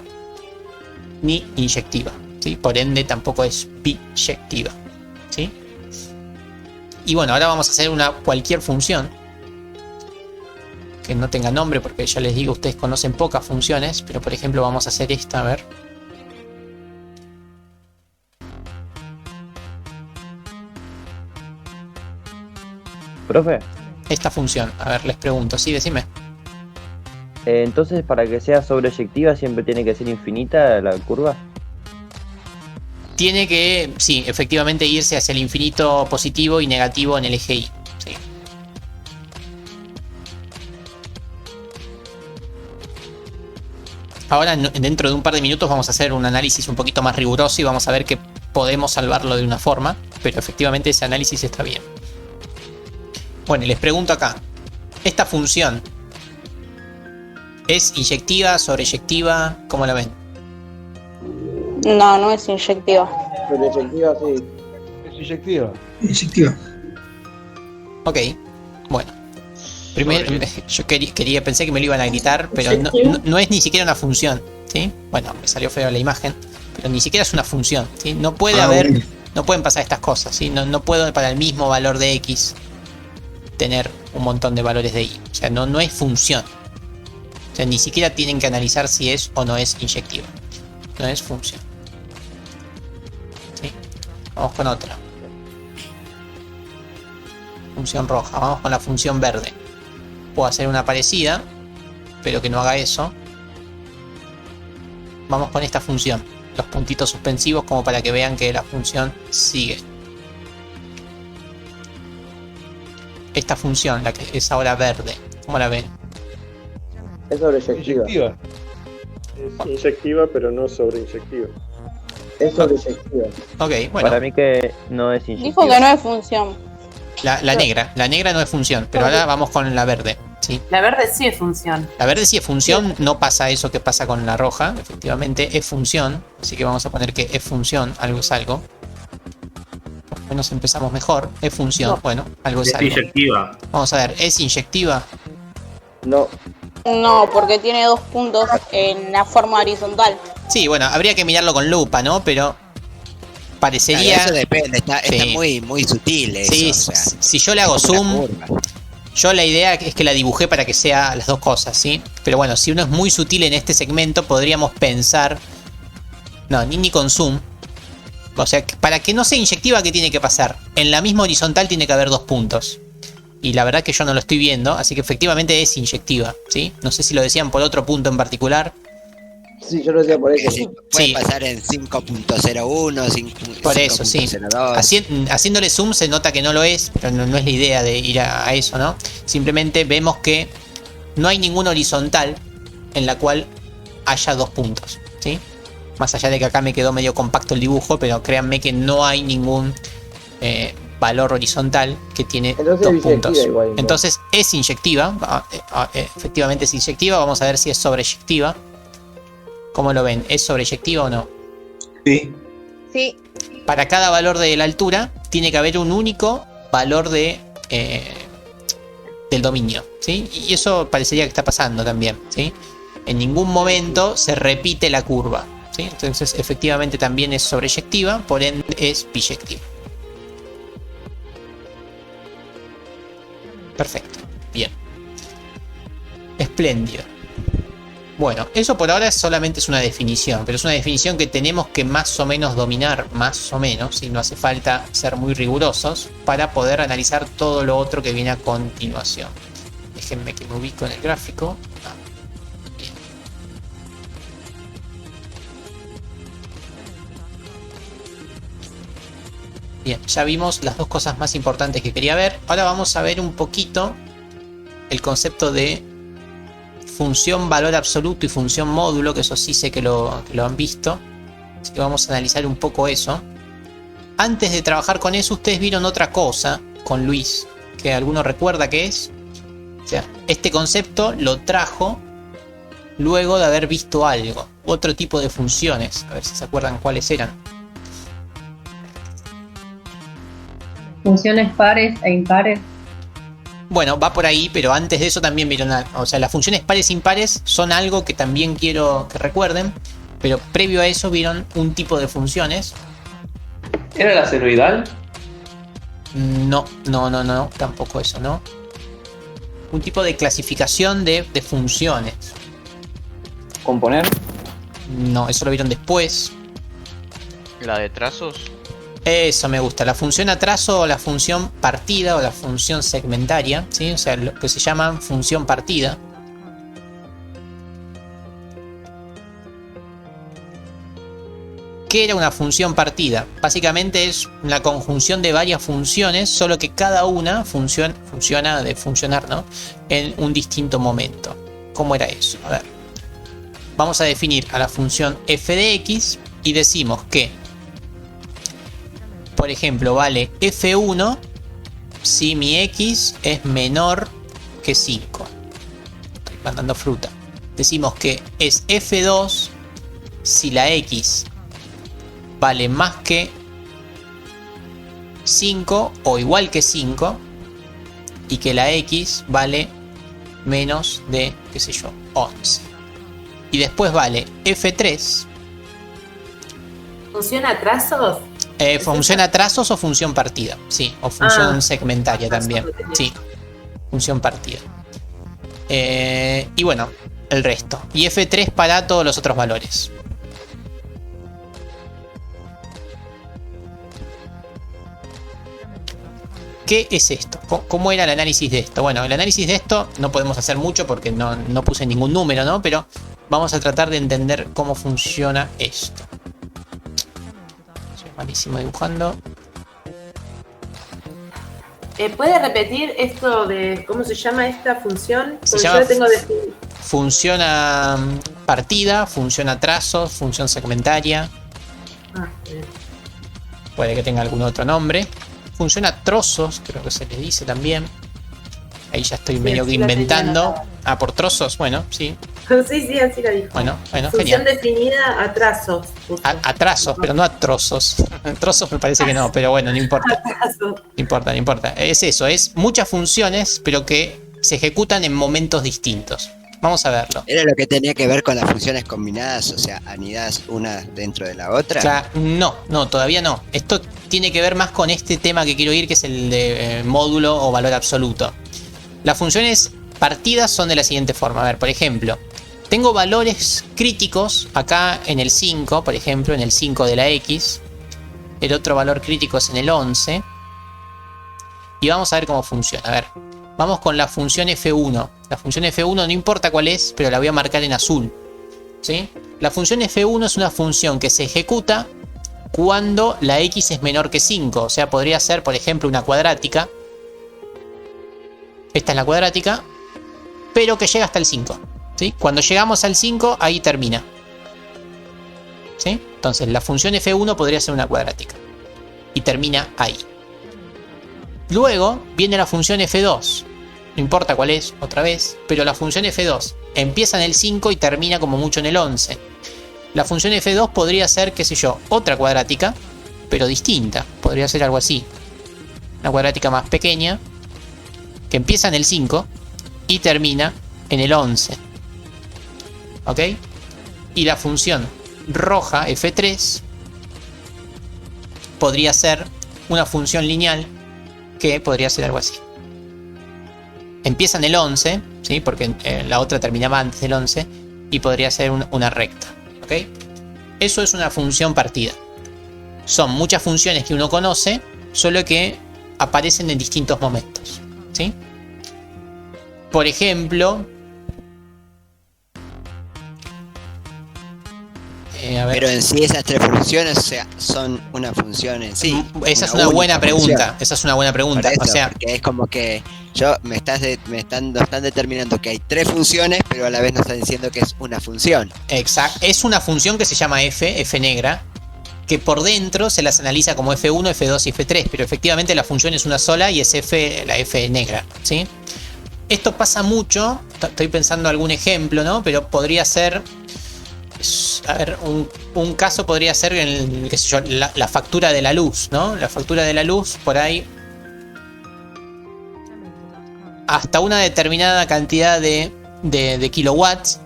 ni inyectiva, ¿sí? Por ende tampoco es biyectiva, ¿sí? Y bueno, ahora vamos a hacer cualquier función que no tenga nombre, porque ya les digo, ustedes conocen pocas funciones, pero por ejemplo vamos a hacer esta, a ver. Profe. Esta función, a ver, les pregunto, sí, decime. Entonces, para que sea sobreyectiva, siempre tiene que ser infinita la curva. Tiene que, sí, efectivamente irse hacia el infinito positivo y negativo en el eje Y. Sí. Ahora, dentro de un par de minutos, vamos a hacer un análisis un poquito más riguroso y vamos a ver que podemos salvarlo de una forma, pero efectivamente ese análisis está bien. Bueno, les pregunto acá, ¿esta función es inyectiva, sobreyectiva? ¿Cómo la ven? No, no es inyectiva. Sobreyectiva, sí. Es inyectiva. Inyectiva. Ok, bueno. Primero, yo pensé que me lo iban a gritar, pero no es ni siquiera una función, ¿sí? Bueno, me salió feo la imagen, pero ni siquiera es una función, ¿sí? No puede haber No pueden pasar estas cosas, ¿sí? No puedo para el mismo valor de X tener un montón de valores de Y. O sea, no es función. O sea, ni siquiera tienen que analizar si es o no es inyectiva. No es función. ¿Sí? Vamos con otra. Función roja. Vamos con la función verde. Puedo hacer una parecida, pero que no haga eso. Vamos con esta función. Los puntitos suspensivos como para que vean que la función sigue. Esta función, la que es ahora verde, ¿cómo la ven? Es sobreyectiva. Es inyectiva, pero no sobreinyectiva. Es sobreyectiva. Ok, bueno. Para mí que no es inyectiva. Dijo que no es función. La negra no es función, pero ahora vamos con la verde. ¿Sí? La verde sí es función. La verde sí es función, no pasa eso que pasa con la roja. Efectivamente es función, así que vamos a poner que es función, algo es algo. Por lo menos empezamos mejor. Es función, bueno, algo es algo. Es inyectiva. Vamos a ver, ¿es inyectiva? No. No, porque tiene 2 puntos en la forma horizontal. Sí, bueno, habría que mirarlo con lupa, ¿no? Pero parecería... Claro, eso depende, está muy, muy sutil eso. Sí, o sea, si yo le hago zoom... Yo la idea es que la dibujé para que sea las dos cosas, ¿sí? Pero bueno, si uno es muy sutil en este segmento, podríamos pensar... No, ni con zoom. O sea, para que no sea inyectiva, ¿qué tiene que pasar? En la misma horizontal tiene que haber 2 puntos. Y la verdad que yo no lo estoy viendo, así que efectivamente es inyectiva, ¿sí? No sé si lo decían por otro punto en particular. Sí, yo lo decía por eso. sí, puede pasar en 5.01, 5. Por eso, sí. Haciéndole zoom se nota que no lo es, pero no es la idea de ir a eso, ¿no? Simplemente vemos que no hay ninguna horizontal en la cual haya 2 puntos, ¿sí? Más allá de que acá me quedó medio compacto el dibujo, pero créanme que no hay ningún valor horizontal que tiene 2 puntos. Igual, ¿no? Entonces es inyectiva, efectivamente es inyectiva. Vamos a ver si es sobreyectiva. ¿Cómo lo ven? ¿Es sobreyectiva o no? Sí. Sí. Para cada valor de la altura tiene que haber un único valor de del dominio, ¿sí? Y eso parecería que está pasando también, ¿sí? En ningún momento se repite la curva, ¿sí? Entonces efectivamente también es sobreyectiva, por ende es biyectiva. Perfecto, bien. Espléndido. Bueno, eso por ahora solamente es una definición, pero es una definición que tenemos que más o menos dominar, más o menos, y no hace falta ser muy rigurosos para poder analizar todo lo otro que viene a continuación. Déjenme que me ubico en el gráfico. Bien. Bien, ya vimos las dos cosas más importantes que quería ver. Ahora vamos a ver un poquito el concepto de función valor absoluto y función módulo, que eso sí sé que lo han visto. Así que vamos a analizar un poco eso. Antes de trabajar con eso, ustedes vieron otra cosa con Luis, que alguno recuerda qué es. O sea, este concepto lo trajo luego de haber visto algo, otro tipo de funciones. A ver si se acuerdan cuáles eran. Funciones pares e impares. Bueno, va por ahí, pero antes de eso también vieron o sea, las funciones pares e impares son algo que también quiero que recuerden, pero previo a eso vieron un tipo de funciones. ¿Era la senoidal? No, tampoco eso, ¿no? Un tipo de clasificación de funciones. ¿Componer? No, eso lo vieron después. ¿La de trazos? Eso me gusta, la función a trazo o la función partida o la función segmentaria, ¿sí? O sea, lo que se llama función partida. ¿Qué era una función partida? Básicamente es una conjunción de varias funciones, solo que cada una funciona de funcionar, ¿no? En un distinto momento. ¿Cómo era eso? A ver. Vamos a definir a la función f de x y decimos que, por ejemplo, vale f1 si mi x es menor que 5. Estoy mandando fruta. Decimos que es f2 si la x vale más que 5 o igual que 5 y que la x vale menos de, qué sé yo, 11. Y después vale f3. ¿Funciona a trazos? Función a trazos o función partida. Sí, o función segmentaria también. Sí, función partida. Y bueno, el resto. Y F3 para todos los otros valores. ¿Qué es esto? ¿Cómo era el análisis de esto? Bueno, el análisis de esto no podemos hacer mucho porque no puse ningún número, ¿no? Pero vamos a tratar de entender cómo funciona esto. Soy malísimo dibujando. ¿Puede repetir esto de cómo se llama esta función? Se Porque llama yo la tengo definida. función a partida, función a trazos, función segmentaria. Bien. Puede que tenga algún otro nombre. Función a trozos, creo que se le dice también. Ahí ya estoy medio que inventando. Por trozos, bueno, sí. Sí, así la dijo. Bueno, función genial. definida a trazos. A trazos, pero no a trozos. Trozos me parece que no, pero bueno, no importa. No importa. Es eso, es muchas funciones, pero que se ejecutan en momentos distintos. Vamos a verlo. ¿Era lo que tenía que ver con las funciones combinadas, o sea, anidadas una dentro de la otra? O sea, no, todavía no. Esto tiene que ver más con este tema que quiero ir, que es el de módulo o valor absoluto. Las funciones partidas son de la siguiente forma. A ver, por ejemplo, tengo valores críticos acá en el 5, por ejemplo, en el 5 de la X. El otro valor crítico es en el 11. Y vamos a ver cómo funciona. A ver, vamos con la función F1. La función F1 no importa cuál es, pero la voy a marcar en azul. ¿Sí? La función F1 es una función que se ejecuta cuando la X es menor que 5. O sea, podría ser, por ejemplo, una cuadrática. Esta es la cuadrática, pero que llega hasta el 5. ¿Sí? Cuando llegamos al 5, ahí termina. ¿Sí? Entonces, la función F1 podría ser una cuadrática. Y termina ahí. Luego viene la función F2. No importa cuál es, otra vez. Pero la función F2 empieza en el 5 y termina como mucho en el 11. La función F2 podría ser, qué sé yo, otra cuadrática, pero distinta. Podría ser algo así. Una cuadrática más pequeña, que empieza en el 5 y termina en el 11. ¿Ok? Y la función roja, F3, podría ser una función lineal que podría ser algo así. Empieza en el 11, ¿sí? Porque la otra terminaba antes del 11 y podría ser una recta. ¿Ok? Eso es una función partida. Son muchas funciones que uno conoce, solo que aparecen en distintos momentos. ¿Sí? Por ejemplo, a ver. Pero en sí esas tres funciones, o sea, son una función en sí. Esa es una buena pregunta. Esa es una buena pregunta. Eso, o sea, porque es como que me están determinando que hay tres funciones, pero a la vez no están diciendo que es una función. Exacto. Es una función que se llama F negra, que por dentro se las analiza como F1, F2 y F3, pero efectivamente la función es una sola y es la F negra, ¿sí? Esto pasa mucho, estoy pensando algún ejemplo, ¿no? Pero podría ser, a ver, un caso podría ser qué sé yo, la factura de la luz, ¿no? La factura de la luz, por ahí, hasta una determinada cantidad de kilowatts,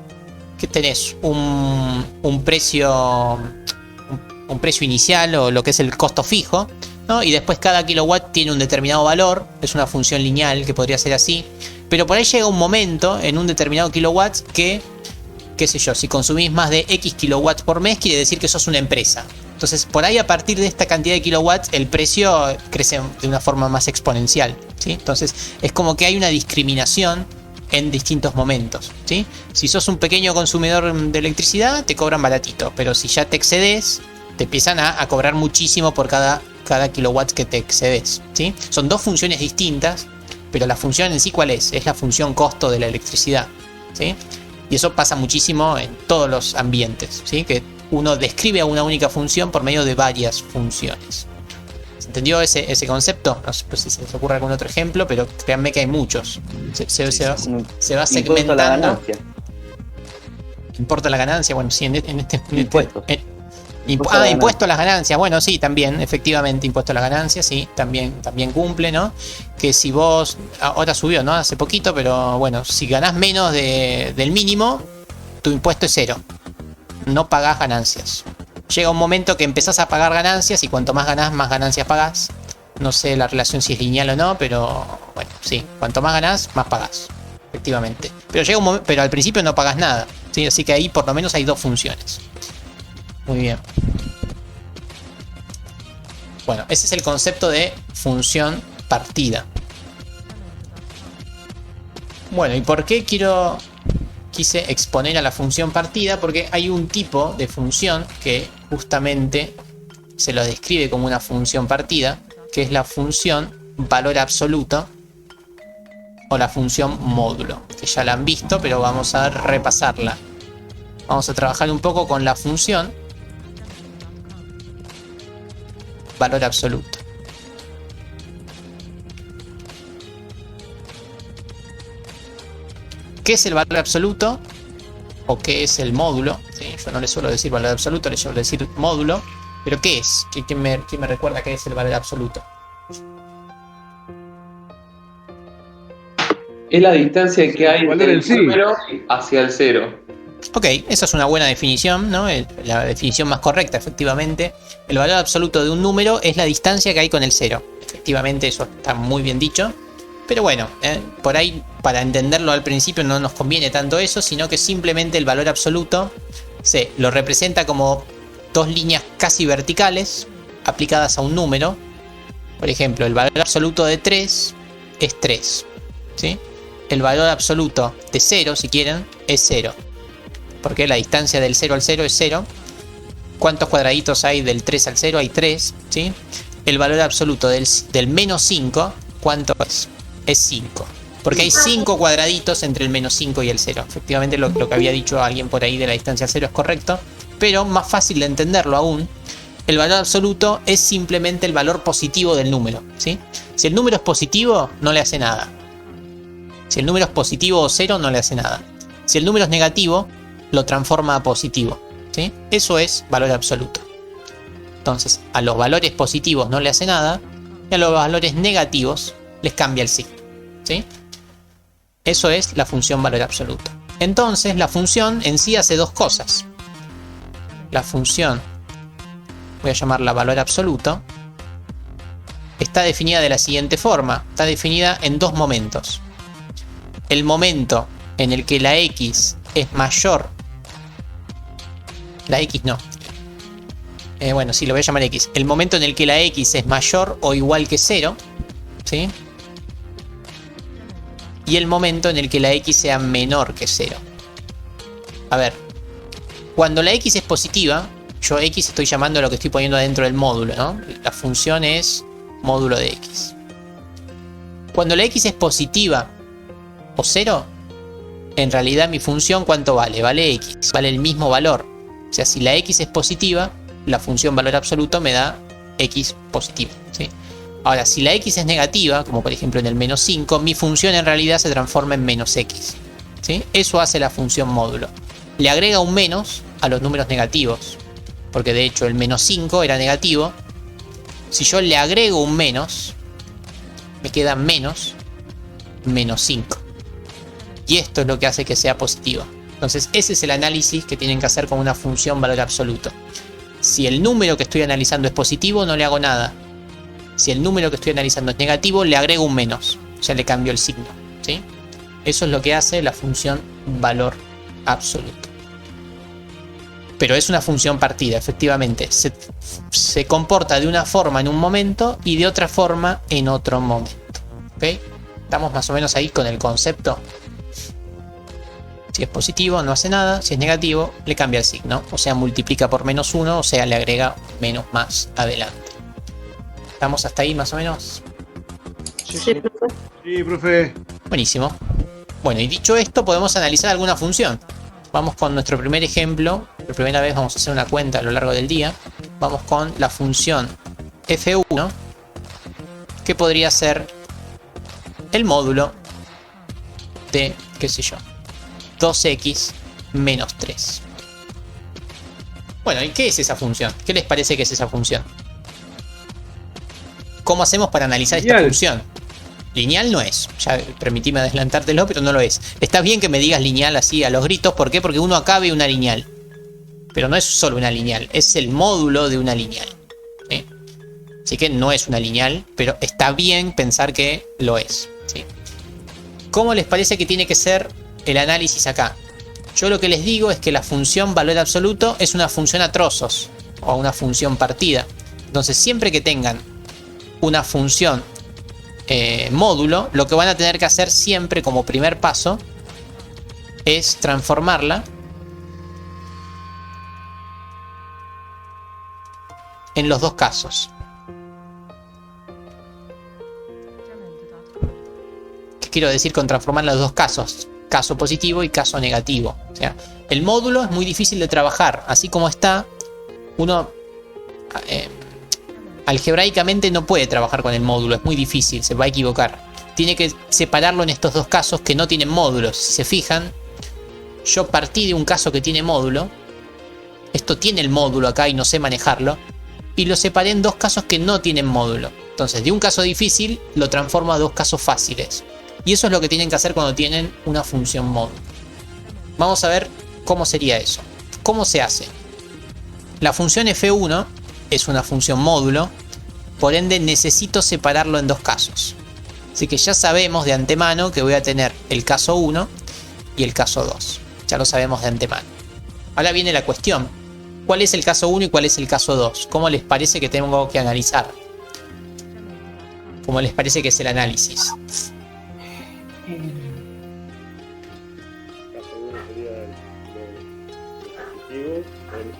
que tenés un precio inicial o lo que es el costo fijo, ¿no? Y después cada kilowatt tiene un determinado valor, es una función lineal que podría ser así, pero por ahí llega un momento en un determinado kilowatt que, qué sé yo, si consumís más de X kilowatts por mes, quiere decir que sos una empresa. Entonces, por ahí a partir de esta cantidad de kilowatts, el precio crece de una forma más exponencial, ¿sí? Entonces, es como que hay una discriminación en distintos momentos, ¿sí? Si sos un pequeño consumidor de electricidad, te cobran baratito, pero si ya te excedes, te empiezan a cobrar muchísimo por cada kilowatt que te excedes, ¿sí? Son dos funciones distintas, pero la función en sí, ¿cuál es? Es la función costo de la electricidad, ¿sí? Y eso pasa muchísimo en todos los ambientes, ¿sí? Que uno describe a una única función por medio de varias funciones. ¿Se entendió ese concepto? No sé si se les ocurre algún otro ejemplo, pero créanme que hay muchos. Se va segmentando. La ganancia. ¿Importa la ganancia? Bueno, sí, en este Impuestos. Impuesto a las ganancias. Bueno, sí, también, efectivamente, impuesto a las ganancias, sí, también cumple, ¿no? Que si vos, ahora subió, ¿no? Hace poquito, pero bueno, si ganás menos del mínimo, tu impuesto es 0. No pagás ganancias. llega un momento que empezás a pagar ganancias y cuanto más ganás, más ganancias pagás. No sé la relación si es lineal o no, pero bueno, sí, cuanto más ganás, más pagás, efectivamente. Pero llega un momento, pero al principio no pagás nada, ¿sí? Así que ahí por lo menos hay dos funciones. Muy bien. Bueno, ese es el concepto de función partida. Bueno, ¿y por qué quise exponer a la función partida? Porque hay un tipo de función que justamente se lo describe como una función partida, que es la función valor absoluto o la función módulo, que ya la han visto, pero vamos a repasarla. Vamos a trabajar un poco con la función valor absoluto. ¿Qué es el valor absoluto? ¿O qué es el módulo? ¿Sí? Yo no le suelo decir valor absoluto, le suelo decir módulo. ¿Pero qué es? ¿Quién me recuerda qué es el valor absoluto? Es la distancia que hay entre el número hacia el cero. Ok, esa es una buena definición, ¿no? La definición más correcta, efectivamente. El valor absoluto de un número es la distancia que hay con el cero. Efectivamente, eso está muy bien dicho. Pero bueno, por ahí, para entenderlo al principio, no nos conviene tanto eso, sino que simplemente el valor absoluto se lo representa como dos líneas casi verticales aplicadas a un número. Por ejemplo, el valor absoluto de 3 es 3, ¿sí? El valor absoluto de 0, si quieren, es 0. Porque la distancia del 0 al 0 es 0. ¿Cuántos cuadraditos hay del 3 al 0? Hay 3, ¿sí? El valor absoluto del menos 5, ¿cuánto es? Es 5. Porque hay 5 cuadraditos entre el menos 5 y el 0. Efectivamente, lo que había dicho alguien por ahí de la distancia 0 es correcto. Pero más fácil de entenderlo aún, el valor absoluto es simplemente el valor positivo del número, ¿sí? Si el número es positivo, no le hace nada. Si el número es positivo o 0, no le hace nada. Si el número es negativo, lo transforma a positivo, ¿sí? Eso es valor absoluto. Entonces, a los valores positivos no le hace nada, y a los valores negativos les cambia el signo, ¿sí? Eso es la función valor absoluto. Entonces, la función en sí hace dos cosas. La función, voy a llamarla valor absoluto, está definida de la siguiente forma. Está definida en dos momentos. El momento en el que la x es mayor. La x no. Bueno, sí, lo voy a llamar x. El momento en el que la x es mayor o igual que 0, ¿sí? Y el momento en el que la x sea menor que 0. A ver, cuando la x es positiva, yo x estoy llamando a lo que estoy poniendo adentro del módulo, ¿no? La función es módulo de x. Cuando la x es positiva o 0, en realidad mi función ¿cuánto vale? Vale x, vale el mismo valor. O sea, si la x es positiva, la función valor absoluto me da x positivo, ¿sí? Ahora, si la x es negativa, como por ejemplo en el menos 5, mi función en realidad se transforma en menos x, ¿sí? Eso hace la función módulo. Le agrega un menos a los números negativos, porque de hecho el menos 5 era negativo. Si yo le agrego un menos, me queda menos 5. Y esto es lo que hace que sea positiva. Entonces ese es el análisis que tienen que hacer con una función valor absoluto. Si el número que estoy analizando es positivo, no le hago nada. Si el número que estoy analizando es negativo, le agrego un menos. Ya le cambio el signo, ¿sí? Eso es lo que hace la función valor absoluto. Pero es una función partida, efectivamente. Se comporta de una forma en un momento y de otra forma en otro momento, ¿ok? ¿Estamos más o menos ahí con el concepto? Si es positivo, no hace nada. Si es negativo, le cambia el signo. O sea, multiplica por menos 1, o sea, le agrega menos más adelante. ¿Estamos hasta ahí más o menos? Sí, profe. Sí, profe. Buenísimo. Bueno, y dicho esto, podemos analizar alguna función. Vamos con nuestro primer ejemplo. Por primera vez vamos a hacer una cuenta a lo largo del día. Vamos con la función f1, que podría ser el módulo de, qué sé yo, 2x menos 3. Bueno, ¿y qué es esa función? ¿Qué les parece que es esa función? ¿Cómo hacemos para analizar esta función? Lineal no es. Ya permitíme adelantártelo, pero no lo es. Está bien que me digas lineal así a los gritos. ¿Por qué? Porque uno acá ve una lineal. pero no es solo una lineal, es el módulo de una lineal. ¿Sí? Así que no es una lineal, pero está bien pensar que lo es. ¿Sí? ¿Cómo les parece que tiene que ser el análisis acá? Yo lo que les digo es que la función valor absoluto es una función a trozos o una función partida. Entonces siempre que tengan una función módulo, lo que van a tener que hacer siempre como primer paso es transformarla en los dos casos. ¿Qué quiero decir con transformar los dos casos? Caso positivo y caso negativo. O sea, el módulo es muy difícil de trabajar. Así como está, uno algebraicamente no puede trabajar con el módulo. Es muy difícil, se va a equivocar. Tiene que separarlo en estos dos casos que no tienen módulos. Si se fijan, yo partí de un caso que tiene módulo. Esto tiene el módulo acá y no sé manejarlo. Y lo separé en dos casos que no tienen módulo. Entonces, de un caso difícil lo transformo a dos casos fáciles. Y eso es lo que tienen que hacer cuando tienen una función módulo. Vamos a ver cómo sería eso. ¿Cómo se hace? La función f1 es una función módulo. Por ende, necesito separarlo en dos casos. Así que ya sabemos de antemano que voy a tener el caso 1 y el caso 2. Ya lo sabemos de antemano. Ahora viene la cuestión. ¿Cuál es el caso 1 y cuál es el caso 2? ¿Cómo les parece que tengo que analizar? ¿Cómo les parece que es el análisis? Caso 1 sería lo positivo,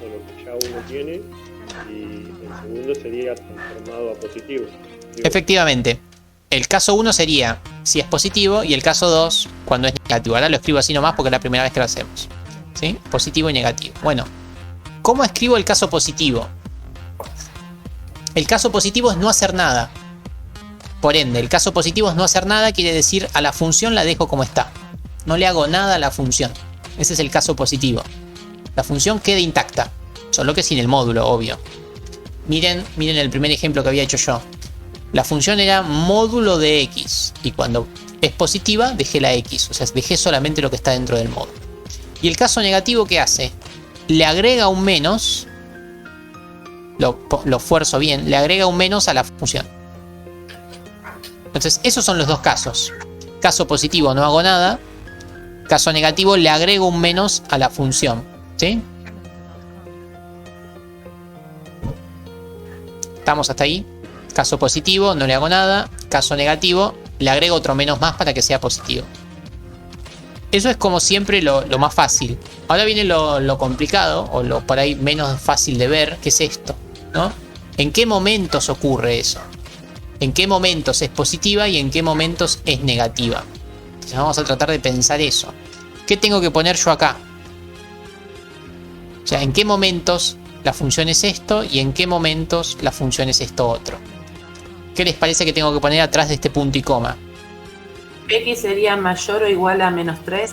o lo que ya uno tiene, y el segundo sería transformado a positivo. Efectivamente. El caso 1 sería si es positivo y el caso 2 cuando es negativo. Ahora lo escribo así nomás porque es la primera vez que lo hacemos. ¿Sí? Positivo y negativo. Bueno, ¿cómo escribo el caso positivo? El caso positivo es no hacer nada. Por ende, el caso positivo es no hacer nada, quiere decir a la función la dejo como está. No le hago nada a la función. Ese es el caso positivo. La función queda intacta, solo que sin el módulo, obvio. Miren el primer ejemplo que había hecho yo. La función era módulo de x y cuando es positiva dejé la x, o sea, dejé solamente lo que está dentro del módulo. Y el caso negativo, ¿qué hace? Le agrega un menos, lo fuerzo bien, le agrega un menos a la función. Entonces, esos son los dos casos. Caso positivo, no hago nada. Caso negativo, le agrego un menos a la función. ¿Sí? ¿Estamos hasta ahí? Caso positivo, no le hago nada. Caso negativo, le agrego otro menos más para que sea positivo. Eso es como siempre lo más fácil. Ahora viene lo complicado, o lo por ahí menos fácil de ver, que es esto, ¿no? ¿En qué momentos ocurre eso? ¿En qué momentos es positiva y en qué momentos es negativa? Entonces vamos a tratar de pensar eso. ¿Qué tengo que poner yo acá? O sea, ¿en qué momentos la función es esto y en qué momentos la función es esto otro? ¿Qué les parece que tengo que poner atrás de este punto y coma? X sería mayor o igual a -3.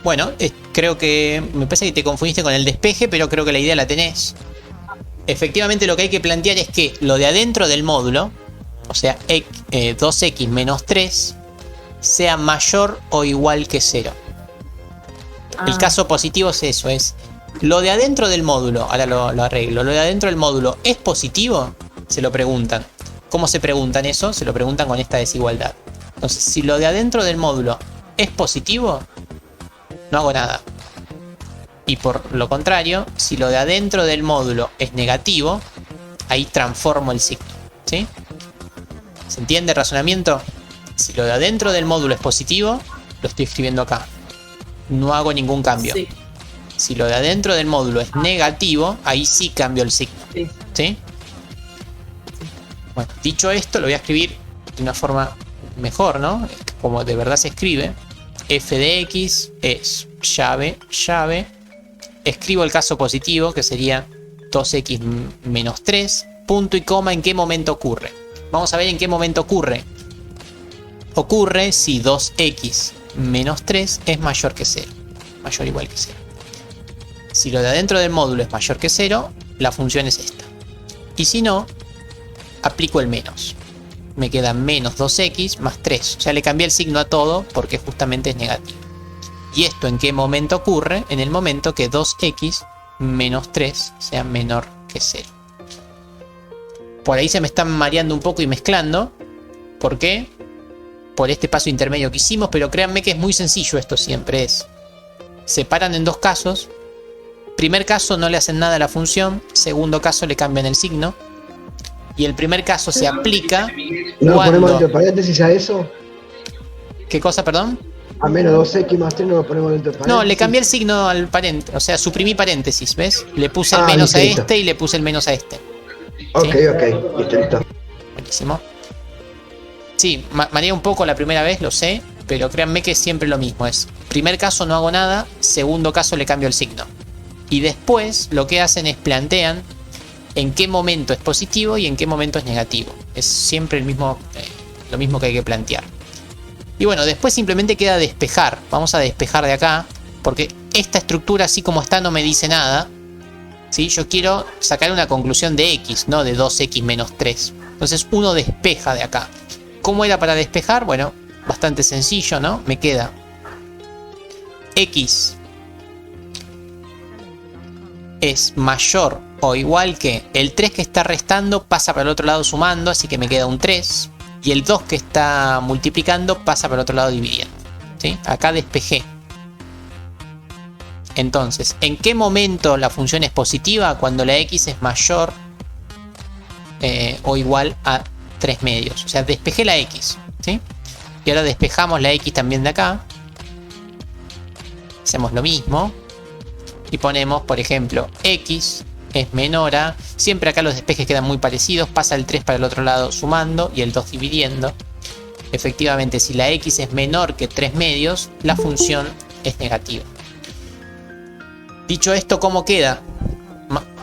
Bueno, creo que me parece que te confundiste con el despeje, pero creo que la idea la tenés. Efectivamente, lo que hay que plantear es que lo de adentro del módulo, o sea, 2x menos 3, sea mayor o igual que 0. El caso positivo es eso, es lo de adentro del módulo. Ahora lo arreglo. Lo de adentro del módulo, ¿es positivo? Se lo preguntan. ¿Cómo se preguntan eso? Se lo preguntan con esta desigualdad. Entonces, si lo de adentro del módulo es positivo, no hago nada. Y por lo contrario, si lo de adentro del módulo es negativo, ahí transformo el signo. ¿Sí? ¿Se entiende el razonamiento? Si lo de adentro del módulo es positivo, lo estoy escribiendo acá. No hago ningún cambio. Sí. Si lo de adentro del módulo es negativo, ahí sí cambio el signo. Sí. ¿Sí? Bueno, dicho esto, lo voy a escribir de una forma mejor, ¿no? Como de verdad se escribe. F de x es llave. Escribo el caso positivo, que sería 2x menos 3. Punto y coma, ¿en qué momento ocurre? Vamos a ver en qué momento ocurre. Ocurre si 2x menos 3 es mayor que 0. Mayor o igual que 0. Si lo de adentro del módulo es mayor que 0, la función es esta. Y si no, aplico el menos. Me queda menos 2x más 3. O sea, le cambié el signo a todo porque justamente es negativo. ¿Y esto en qué momento ocurre? En el momento que 2x menos 3 sea menor que 0. Por ahí se me están mareando un poco y mezclando. ¿Por qué? Por este paso intermedio que hicimos, pero créanme que es muy sencillo esto siempre. Separan en dos casos. Primer caso no le hacen nada a la función. Segundo caso le cambian el signo. Y el primer caso se aplica ¿No cuando... ponemos entre paréntesis a eso? ¿Qué cosa, perdón? A menos 2x más 3 no lo ponemos entre paréntesis. No, le cambié el signo al paréntesis. O sea, suprimí paréntesis, ¿ves? Le puse el menos a este y le puse el menos a este. Ok, ¿sí? Ok, listo. Buenísimo. Sí, mareé un poco la primera vez, lo sé, pero créanme que es siempre lo mismo. Es primer caso no hago nada, segundo caso le cambio el signo. Y después lo que hacen es plantean en qué momento es positivo y en qué momento es negativo. Es siempre lo mismo que hay que plantear. Y bueno, después simplemente queda despejar. Vamos a despejar de acá, porque esta estructura así como está no me dice nada. ¿Sí? Yo quiero sacar una conclusión de x, no de 2x menos 3. Entonces uno despeja de acá. ¿Cómo era para despejar? Bueno, bastante sencillo, ¿no? Me queda x es mayor o igual que el 3 que está restando pasa para el otro lado sumando, así que me queda un 3. Y el 2 que está multiplicando pasa para el otro lado dividiendo. ¿Sí? Acá despejé. Entonces, ¿en qué momento la función es positiva? Cuando la x es mayor o igual a 3 medios. O sea, despejé la x. ¿Sí? Y ahora despejamos la x también de acá. Hacemos lo mismo. Y ponemos, por ejemplo, x es menor a... Siempre acá los despejes quedan muy parecidos. Pasa el 3 para el otro lado sumando y el 2 dividiendo. Efectivamente, si la x es menor que 3 medios, la función es negativa. Dicho esto, ¿cómo queda?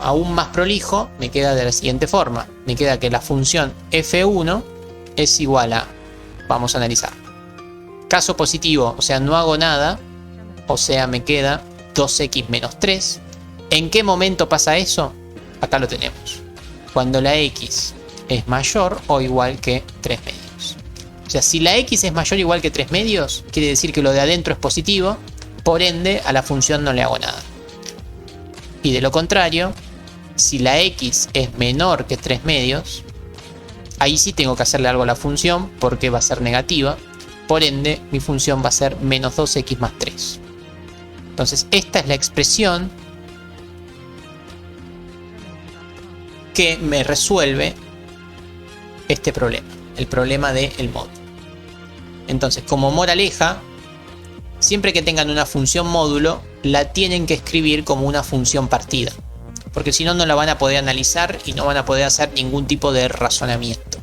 Aún más prolijo, me queda de la siguiente forma. Me queda que la función f1 es igual a... Vamos a analizar. Caso positivo, o sea, no hago nada. O sea, me queda 2x menos 3. ¿En qué momento pasa eso? Acá lo tenemos. Cuando la x es mayor o igual que 3 medios. O sea, si la x es mayor o igual que 3 medios, quiere decir que lo de adentro es positivo. Por ende, a la función no le hago nada. Y de lo contrario, si la x es menor que 3 medios, ahí sí tengo que hacerle algo a la función porque va a ser negativa. Por ende, mi función va a ser menos 2x más 3. Entonces, esta es la expresión que me resuelve este problema, el problema del módulo. Entonces, como moraleja, siempre que tengan una función módulo, la tienen que escribir como una función partida, porque si no, no la van a poder analizar y no van a poder hacer ningún tipo de razonamiento.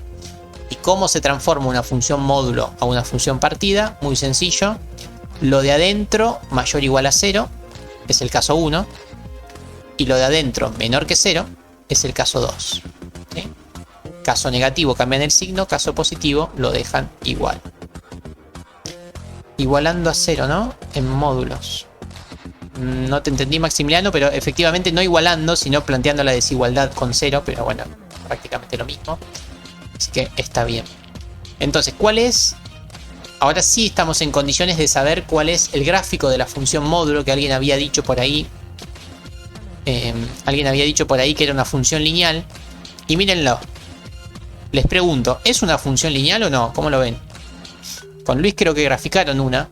¿Y cómo se transforma una función módulo a una función partida? Muy sencillo. Lo de adentro mayor o igual a 0 es el caso 1. Y lo de adentro menor que 0 es el caso 2. ¿Sí? Caso negativo cambian el signo, caso positivo lo dejan igual. Igualando a 0, ¿no? En módulos. No te entendí, Maximiliano, pero efectivamente no igualando, sino planteando la desigualdad con 0, pero bueno, prácticamente lo mismo. Así que está bien. Entonces, ¿cuál es? Ahora sí estamos en condiciones de saber cuál es el gráfico de la función módulo que alguien había dicho por ahí. Alguien había dicho por ahí que era una función lineal. Y mírenlo. Les pregunto, ¿es una función lineal o no? ¿Cómo lo ven? Con Luis creo que graficaron una.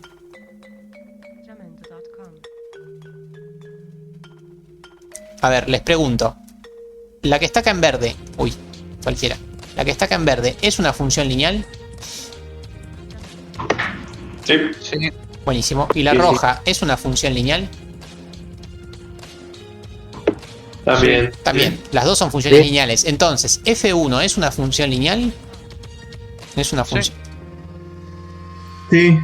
A ver, les pregunto. La que está acá en verde. Uy, cualquiera. La que está acá en verde, ¿es una función lineal? Sí. Buenísimo. ¿Y la roja es una función lineal? También. También. Las dos son funciones lineales. Entonces, ¿F1 es una función lineal? Es una función. Sí.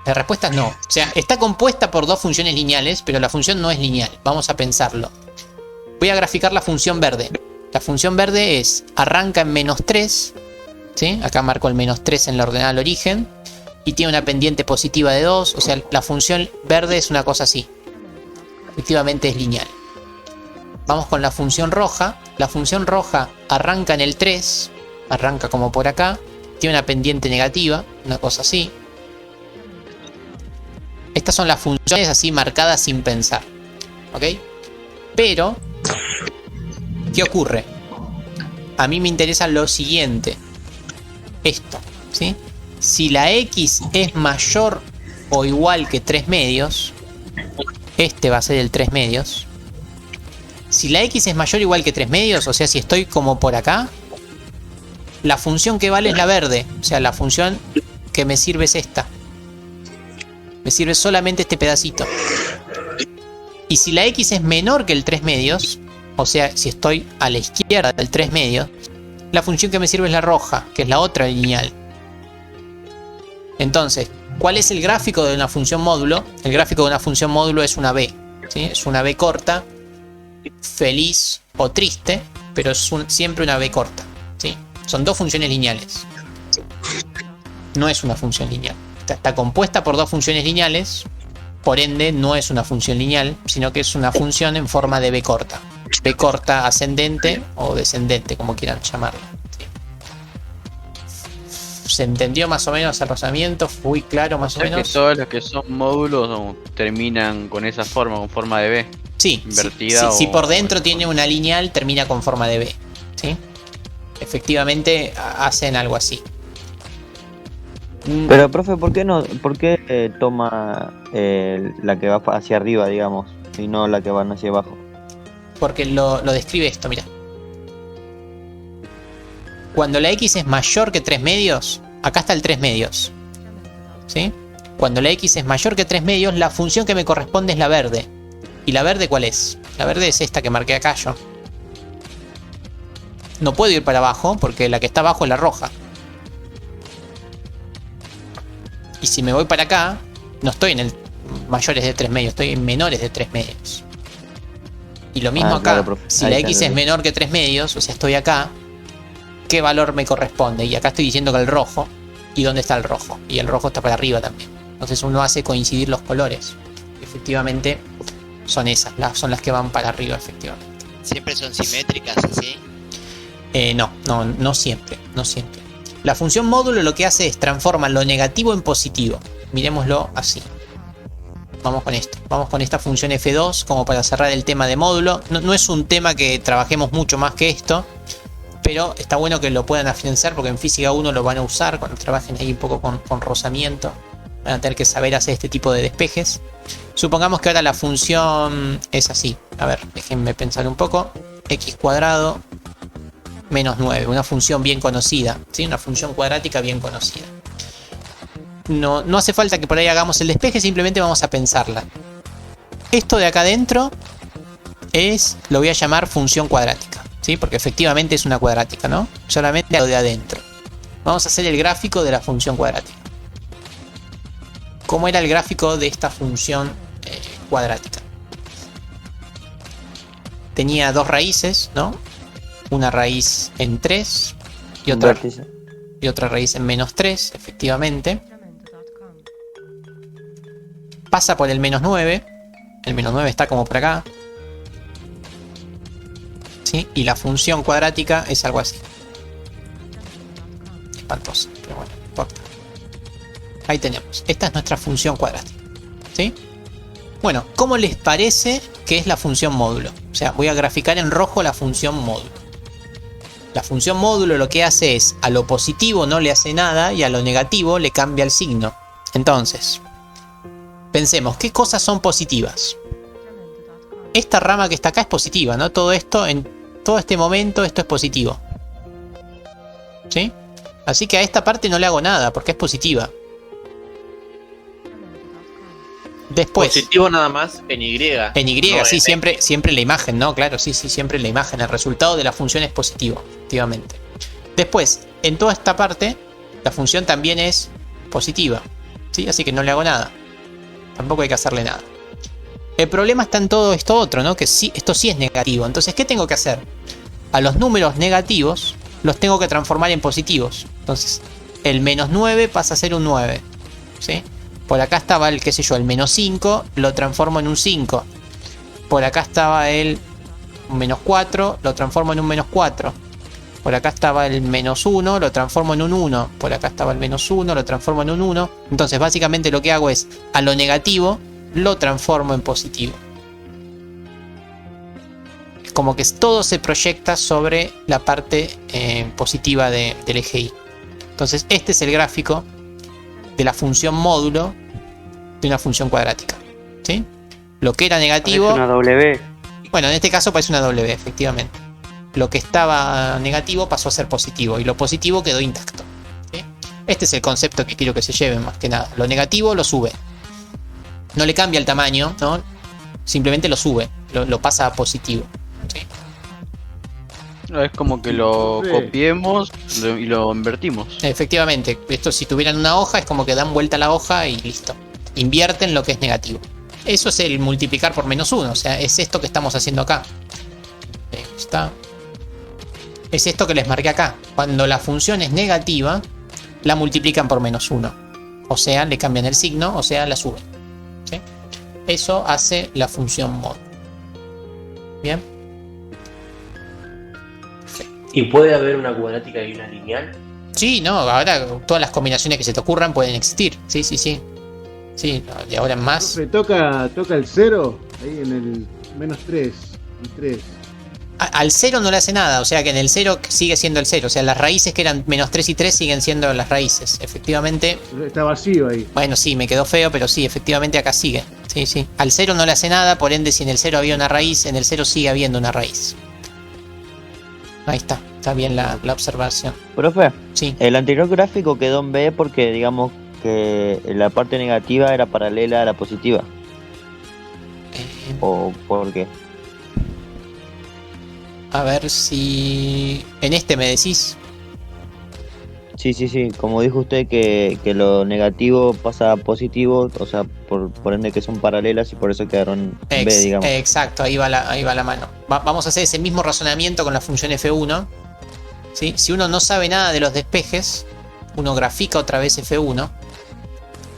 La respuesta es no. O sea, está compuesta por dos funciones lineales, pero la función no es lineal. Vamos a pensarlo. Voy a graficar la función verde. La función verde arranca en menos 3. ¿Sí? Acá marco el menos 3 en la ordenada al origen. Y tiene una pendiente positiva de 2. O sea, la función verde es una cosa así. Efectivamente es lineal. Vamos con la función roja. La función roja arranca en el 3. Arranca como por acá. Tiene una pendiente negativa. Una cosa así. Estas son las funciones así marcadas sin pensar. ¿Ok? Pero, ¿qué ocurre? A mí me interesa lo siguiente. Esto, ¿sí? Si la X es mayor o igual que 3 medios, este va a ser el 3 medios. Si la X es mayor o igual que 3 medios, o sea, si estoy como por acá, la función que vale es la verde. O sea, la función que me sirve es esta. Me sirve solamente este pedacito. Y si la X es menor que el 3 medios, o sea, si estoy a la izquierda del 3 medios, la función que me sirve es la roja, que es la otra lineal. Entonces, ¿cuál es el gráfico de una función módulo? El gráfico de una función módulo es una B, ¿sí? Es una B corta, feliz o triste, pero es siempre una B corta, ¿sí? Son dos funciones lineales. No es una función lineal. Está compuesta por dos funciones lineales, por ende no es una función lineal, sino que es una función en forma de B corta. B corta ascendente o descendente, como quieran llamarlo. ¿Se entendió más o menos el razonamiento? ¿Fui claro más o menos? Que todas las que son módulos terminan con esa forma, con forma de B. Sí, invertida. Si por dentro tiene una lineal, termina con forma de B. ¿Sí? Efectivamente hacen algo así. Pero, profe, ¿por qué toma la que va hacia arriba, digamos, y no la que va hacia abajo? Porque lo describe esto, mira. Cuando la X es mayor que 3 medios, acá está el 3 medios. ¿Sí? Cuando la X es mayor que 3 medios, la función que me corresponde es la verde. ¿Y la verde cuál es? La verde es esta que marqué acá yo. No puedo ir para abajo porque la que está abajo es la roja. Y si me voy para acá, no estoy en el mayores de 3 medios, estoy en menores de 3 medios. Y lo mismo acá, claro, si la X es menor que 3 medios, o sea, estoy acá, ¿qué valor me corresponde? Y acá estoy diciendo que el rojo. ¿Y dónde está el rojo? Y el rojo está para arriba también. Entonces uno hace coincidir los colores. Efectivamente, son esas, son las que van para arriba, efectivamente. ¿Siempre son simétricas así? No siempre, no siempre. La función módulo lo que hace es transformar lo negativo en positivo. Miremoslo así. Vamos con esto. Vamos con esta función F2 como para cerrar el tema de módulo. No es un tema que trabajemos mucho más que esto, pero está bueno que lo puedan afianzar porque en física 1 lo van a usar cuando trabajen ahí un poco con rozamiento. Van a tener que saber hacer este tipo de despejes. Supongamos que ahora la función es así. A ver, déjenme pensar un poco. X cuadrado menos 9. Una función bien conocida, ¿sí? Una función cuadrática bien conocida. No hace falta que por ahí hagamos el despeje, simplemente vamos a pensarla. Esto de acá adentro lo voy a llamar función cuadrática, ¿sí? Porque efectivamente es una cuadrática, ¿no? Solamente lo de adentro. Vamos a hacer el gráfico de la función cuadrática. ¿Cómo era el gráfico de esta función cuadrática? Tenía dos raíces, ¿no? Una raíz en 3 y otra raíz en menos 3, efectivamente. Pasa por el menos 9. El menos 9 está como por acá. ¿Sí? Y la función cuadrática es algo así. Espantoso, pero bueno, no importa. Ahí tenemos. Esta es nuestra función cuadrática. ¿Sí? Bueno, ¿cómo les parece que es la función módulo? O sea, voy a graficar en rojo la función módulo. La función módulo lo que hace es, a lo positivo no le hace nada y a lo negativo le cambia el signo. Entonces, pensemos, ¿qué cosas son positivas? Esta rama que está acá es positiva, ¿no? Todo esto, en todo este momento, esto es positivo. ¿Sí? Así que a esta parte no le hago nada porque es positiva. Después. Positivo nada más en Y. En Y, no sí, en siempre la imagen, ¿no? Claro, sí, siempre la imagen. El resultado de la función es positivo, efectivamente. Después, en toda esta parte, la función también es positiva, ¿sí? Así que no le hago nada. Tampoco hay que hacerle nada. El problema está en todo esto otro, ¿no? Que sí, esto sí es negativo. Entonces, ¿qué tengo que hacer? A los números negativos los tengo que transformar en positivos. Entonces, el menos 9 pasa a ser un 9, ¿sí? Por acá estaba el, qué sé yo, el menos 5, lo transformo en un 5. Por acá estaba el menos 4, lo transformo en un menos 4. Por acá estaba el menos 1, lo transformo en un 1. Por acá estaba el menos 1, lo transformo en un 1. Entonces básicamente lo que hago es, a lo negativo, lo transformo en positivo. como que todo se proyecta sobre la parte positiva del eje Y. Entonces este es el gráfico de la función módulo de una función cuadrática, ¿sí? Lo que era negativo... Parece una W. Bueno, en este caso parece una W, efectivamente. Lo que estaba negativo pasó a ser positivo y lo positivo quedó intacto, ¿sí? Este es el concepto que quiero que se lleven más que nada. Lo negativo lo sube. No le cambia el tamaño, ¿no? Simplemente lo sube, lo pasa a positivo. ¿Sí? No, es como que lo copiemos y lo invertimos. Efectivamente, esto si tuvieran una hoja es como que dan vuelta a la hoja y listo. Invierten lo que es negativo. Eso es el multiplicar por -1, o sea, es esto que estamos haciendo acá. Está. Es esto que les marqué acá. Cuando la función es negativa, la multiplican por -1. O sea, le cambian el signo, o sea, la suben. ¿Sí? Eso hace la función mod. Bien. ¿Y puede haber una cuadrática y una lineal? Sí, no, ahora todas las combinaciones que se te ocurran pueden existir. Sí, sí, sí. Sí, de ahora en más. Profe, toca el 0 ahí en el -3 y 3. Al 0 no le hace nada, o sea que en el 0 sigue siendo el 0. O sea, las raíces que eran -3 y 3 siguen siendo las raíces. Efectivamente. Está vacío ahí. Bueno, sí, me quedó feo, pero sí, efectivamente acá sigue. Sí, sí. Al 0 no le hace nada, por ende, si en el 0 había una raíz, en el 0 sigue habiendo una raíz. Ahí está, está bien la observación. Profe, sí. El anterior gráfico quedó en B porque, digamos, que la parte negativa era paralela a la positiva. ¿O por qué? A ver si... En este me decís. Sí, sí, sí. Como dijo usted que lo negativo pasa a positivo, o sea, por ende que son paralelas y por eso quedaron en B, digamos. Exacto, ahí va la mano. Vamos a hacer ese mismo razonamiento con la función F1. ¿Sí? Si uno no sabe nada de los despejes, uno grafica otra vez F1.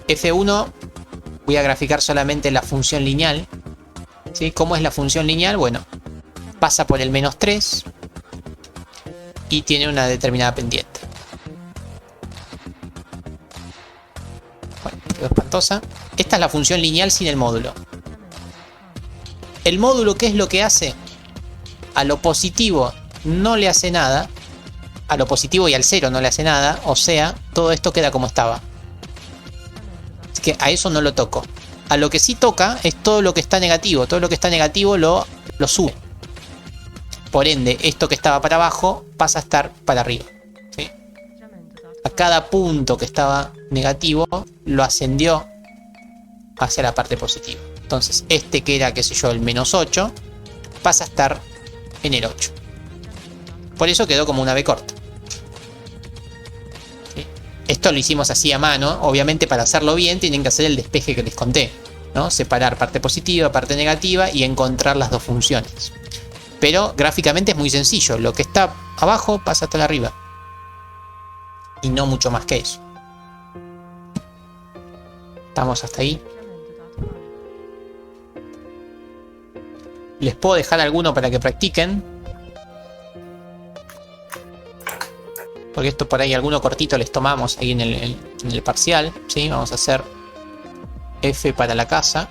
F1 voy a graficar solamente la función lineal. ¿Sí? ¿Cómo es la función lineal? Bueno, pasa por el -3 y tiene una determinada pendiente. Bueno, quedó espantosa. Esta es la función lineal sin el módulo. El módulo, ¿qué es lo que hace? A lo positivo no le hace nada. A lo positivo y al 0 no le hace nada. O sea, todo esto queda como estaba. Así que a eso no lo toco. A lo que sí toca es todo lo que está negativo. Todo lo que está negativo lo sube. Por ende, esto que estaba para abajo pasa a estar para arriba. ¿Sí? A cada punto que estaba negativo lo ascendió hacia la parte positiva. Entonces, este que era, qué sé yo, el -8, pasa a estar en el 8. Por eso quedó como una B corta. ¿Sí? Esto lo hicimos así a mano. Obviamente, para hacerlo bien, tienen que hacer el despeje que les conté, ¿no? Separar parte positiva, parte negativa y encontrar las dos funciones. Pero gráficamente es muy sencillo. Lo que está abajo pasa hasta arriba. Y no mucho más que eso. ¿Estamos hasta ahí? Les puedo dejar alguno para que practiquen. Porque esto por ahí, alguno cortito les tomamos ahí en el parcial. ¿Sí? Vamos a hacer F para la casa.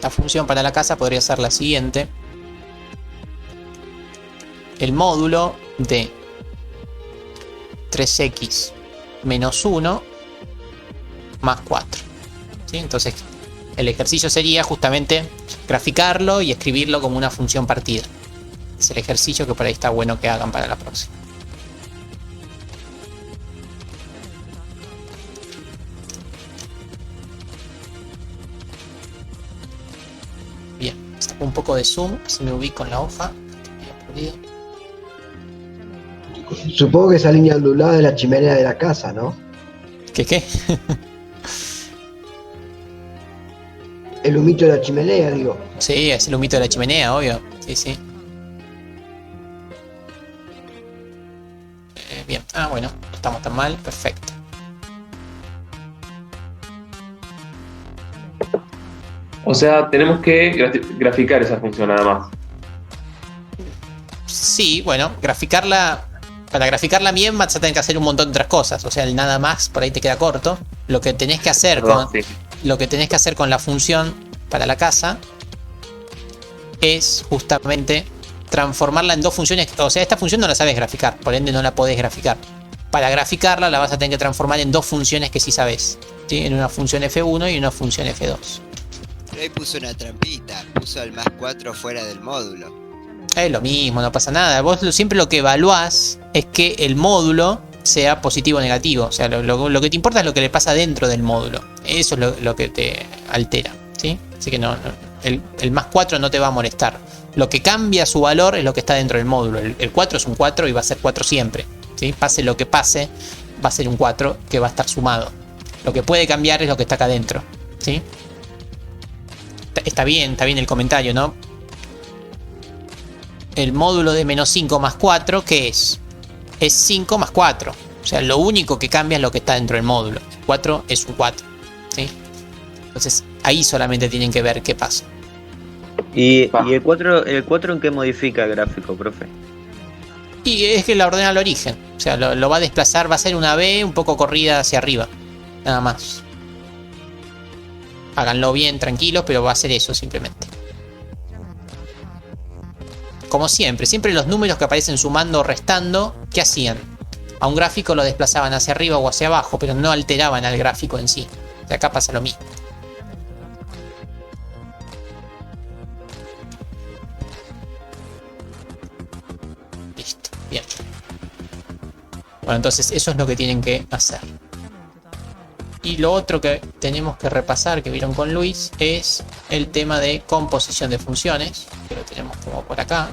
La función para la casa podría ser la siguiente. El módulo de 3x menos 1 más 4. ¿Sí? Entonces el ejercicio sería justamente graficarlo y escribirlo como una función partida. Es el ejercicio que por ahí está bueno que hagan para la próxima. Bien, saco un poco de zoom, si me ubico en la hoja. Supongo que esa línea ondulada es la chimenea de la casa, ¿no? ¿Qué? El humito de la chimenea, digo. Sí, es el humito de la chimenea, obvio. Sí, sí. Bien. Ah, bueno, no estamos tan mal. Perfecto. O sea, tenemos que graficar esa función nada más. Sí, bueno, graficarla. Para graficarla bien vas a tener que hacer un montón de otras cosas. O sea, el nada más por ahí te queda corto. Lo que tenés que hacer lo que tenés que hacer con la función para la casa es justamente transformarla en dos funciones. O sea, esta función no la sabes graficar, por ende no la podés graficar. Para graficarla la vas a tener que transformar en dos funciones que sí sabes, ¿sí? En una función F1 y una función F2. Pero ahí puso una trampita, puso el más 4 fuera del módulo. Es lo mismo, no pasa nada. Vos siempre lo que evaluás es que el módulo sea positivo o negativo. O sea, lo que te importa es lo que le pasa dentro del módulo. Eso es lo que te altera, ¿sí? Así que el más 4 no te va a molestar. Lo que cambia su valor es lo que está dentro del módulo. El 4 es un 4 y va a ser 4 siempre, ¿sí? Pase lo que pase, va a ser un 4 que va a estar sumado. Lo que puede cambiar es lo que está acá adentro, ¿sí? Está bien el comentario, ¿no? El módulo de menos 5 más 4, ¿qué es? Es 5 más 4. O sea, lo único que cambia es lo que está dentro del módulo. 4 es un 4, ¿sí? Entonces, ahí solamente tienen que ver qué pasa. ¿Y el 4 en qué modifica el gráfico, profe? Y es que la ordena al origen. O sea, lo va a desplazar, va a ser una B un poco corrida hacia arriba. Nada más. Háganlo bien, tranquilos, pero va a ser eso simplemente. Como siempre los números que aparecen sumando o restando, ¿qué hacían? A un gráfico lo desplazaban hacia arriba o hacia abajo, pero no alteraban al gráfico en sí. O sea, acá pasa lo mismo. Listo, bien. Bueno, entonces eso es lo que tienen que hacer. Y lo otro que tenemos que repasar, que vieron con Luis, es el tema de composición de funciones, que lo tenemos como por acá.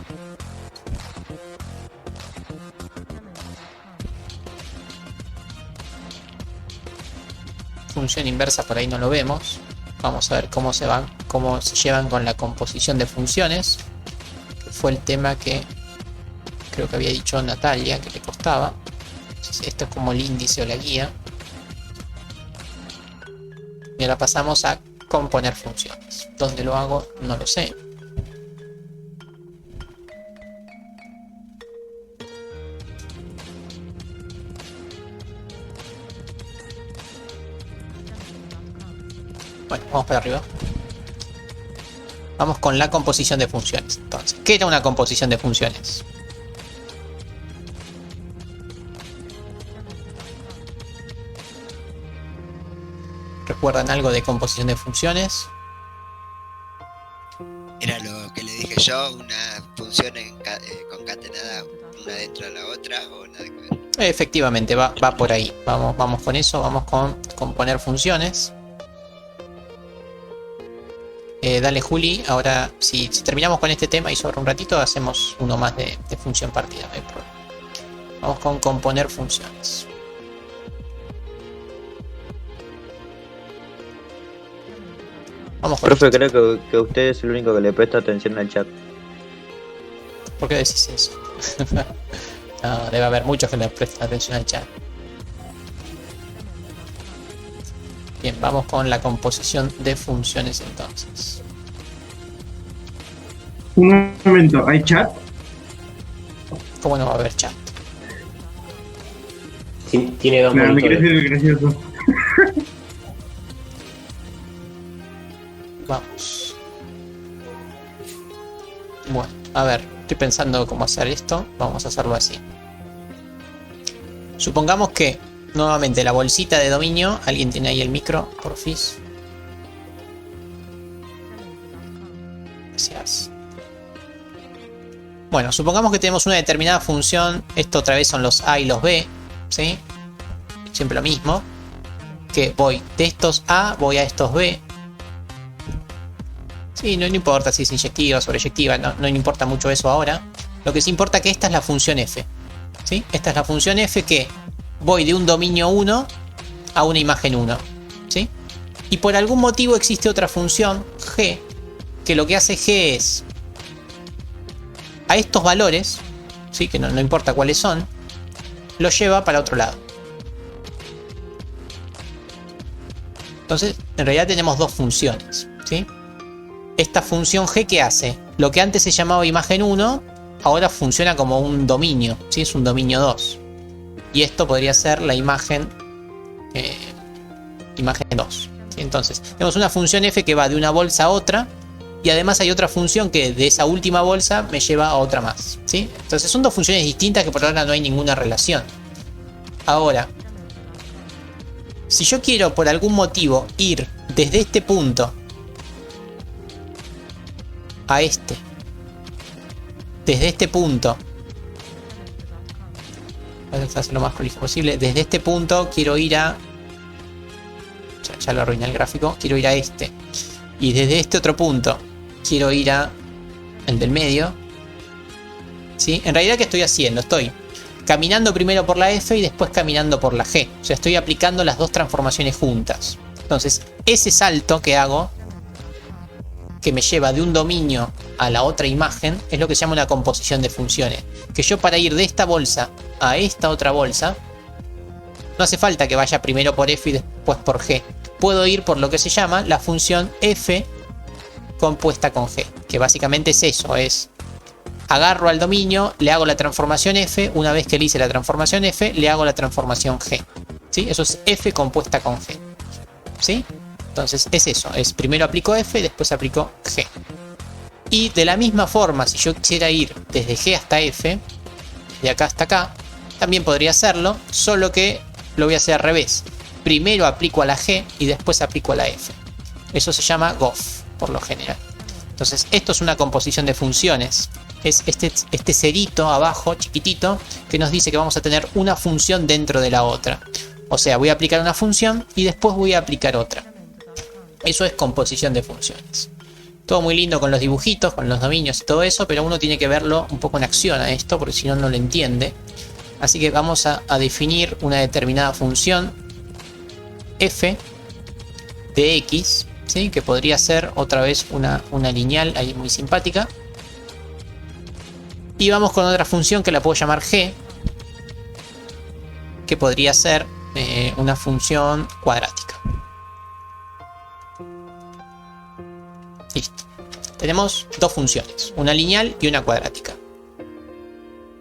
Función inversa por ahí no lo vemos. Vamos a ver cómo se llevan con la composición de funciones, que fue el tema que creo que había dicho Natalia que le costaba. Esto es como el índice o la guía. Y ahora pasamos a componer funciones. ¿Dónde lo hago? No lo sé. Bueno, vamos para arriba. Vamos con la composición de funciones. Entonces, ¿qué era una composición de funciones? ¿Recuerdan algo de composición de funciones? Era lo que le dije yo, una función concatenada una dentro de la otra o nada que ver. Efectivamente, va por ahí. Vamos con eso, vamos con componer funciones. Dale, Juli. Ahora, si terminamos con este tema y sobre un ratito, hacemos uno más de función partida. No hay problema. Vamos con componer funciones. Vamos con profe, creo que usted es el único que le presta atención al chat. ¿Por qué decís eso? No, debe haber muchos que le prestan atención al chat. Bien, vamos con la composición de funciones entonces. Un momento, ¿hay chat? ¿Cómo no va a haber chat? Sí, tiene dos monitores. Me quedé gracioso. Vamos. Bueno, a ver, estoy pensando cómo hacer esto. Vamos a hacerlo así. Supongamos que nuevamente la bolsita de dominio. ¿Alguien tiene ahí el micro? Porfis. Gracias. Bueno, supongamos que tenemos una determinada función. Esto otra vez son los A y los B, ¿sí? Siempre lo mismo. Que voy de estos A, voy a estos B. Sí, no importa si es inyectiva o sobreyectiva, no importa mucho eso ahora. Lo que sí importa es que esta es la función f, ¿sí? Esta es la función f que voy de un dominio 1 a una imagen 1, ¿sí? Y por algún motivo existe otra función, g, que lo que hace g es a estos valores, ¿sí? Que no importa cuáles son, lo lleva para otro lado. Entonces, en realidad tenemos dos funciones, ¿sí? Esta función g, ¿qué hace? Lo que antes se llamaba imagen 1, ahora funciona como un dominio, ¿sí? Es un dominio 2. Y esto podría ser la imagen 2. Entonces, tenemos una función f que va de una bolsa a otra. Y además hay otra función que de esa última bolsa me lleva a otra más. ¿Sí? Entonces son dos funciones distintas que por ahora no hay ninguna relación. Ahora, si yo quiero por algún motivo ir desde este punto a este, desde este punto, voy a hacer lo más prolijo posible, desde este punto quiero ir a, ya lo arruiné el gráfico, quiero ir a este, y desde este otro punto quiero ir a el del medio, ¿sí? En realidad, ¿qué estoy haciendo? Estoy caminando primero por la F y después caminando por la G. O sea, estoy aplicando las dos transformaciones juntas. Entonces, ese salto que hago, que me lleva de un dominio a la otra imagen, es lo que se llama una composición de funciones. Que yo para ir de esta bolsa a esta otra bolsa, no hace falta que vaya primero por F y después por G. Puedo ir por lo que se llama la función F compuesta con G, que básicamente es eso, es agarro al dominio, le hago la transformación F, una vez que le hice la transformación F, le hago la transformación G, ¿sí? Eso es F compuesta con G, ¿sí? Entonces es eso, es primero aplico F, después aplico G. Y de la misma forma, si yo quisiera ir desde G hasta F, de acá hasta acá, también podría hacerlo, solo que lo voy a hacer al revés. Primero aplico a la G y después aplico a la F. Eso se llama GOF, por lo general. Entonces, esto es una composición de funciones. Es este cerito abajo, chiquitito, que nos dice que vamos a tener una función dentro de la otra. O sea, voy a aplicar una función y después voy a aplicar otra. Eso es composición de funciones. Todo muy lindo con los dibujitos, con los dominios y todo eso, pero uno tiene que verlo un poco en acción a esto, porque si no, no lo entiende. Así que vamos a definir una determinada función f de x, ¿sí? Que podría ser otra vez una lineal ahí muy simpática. Y vamos con otra función que la puedo llamar g, que podría ser una función cuadrática. Listo. Tenemos dos funciones, una lineal y una cuadrática.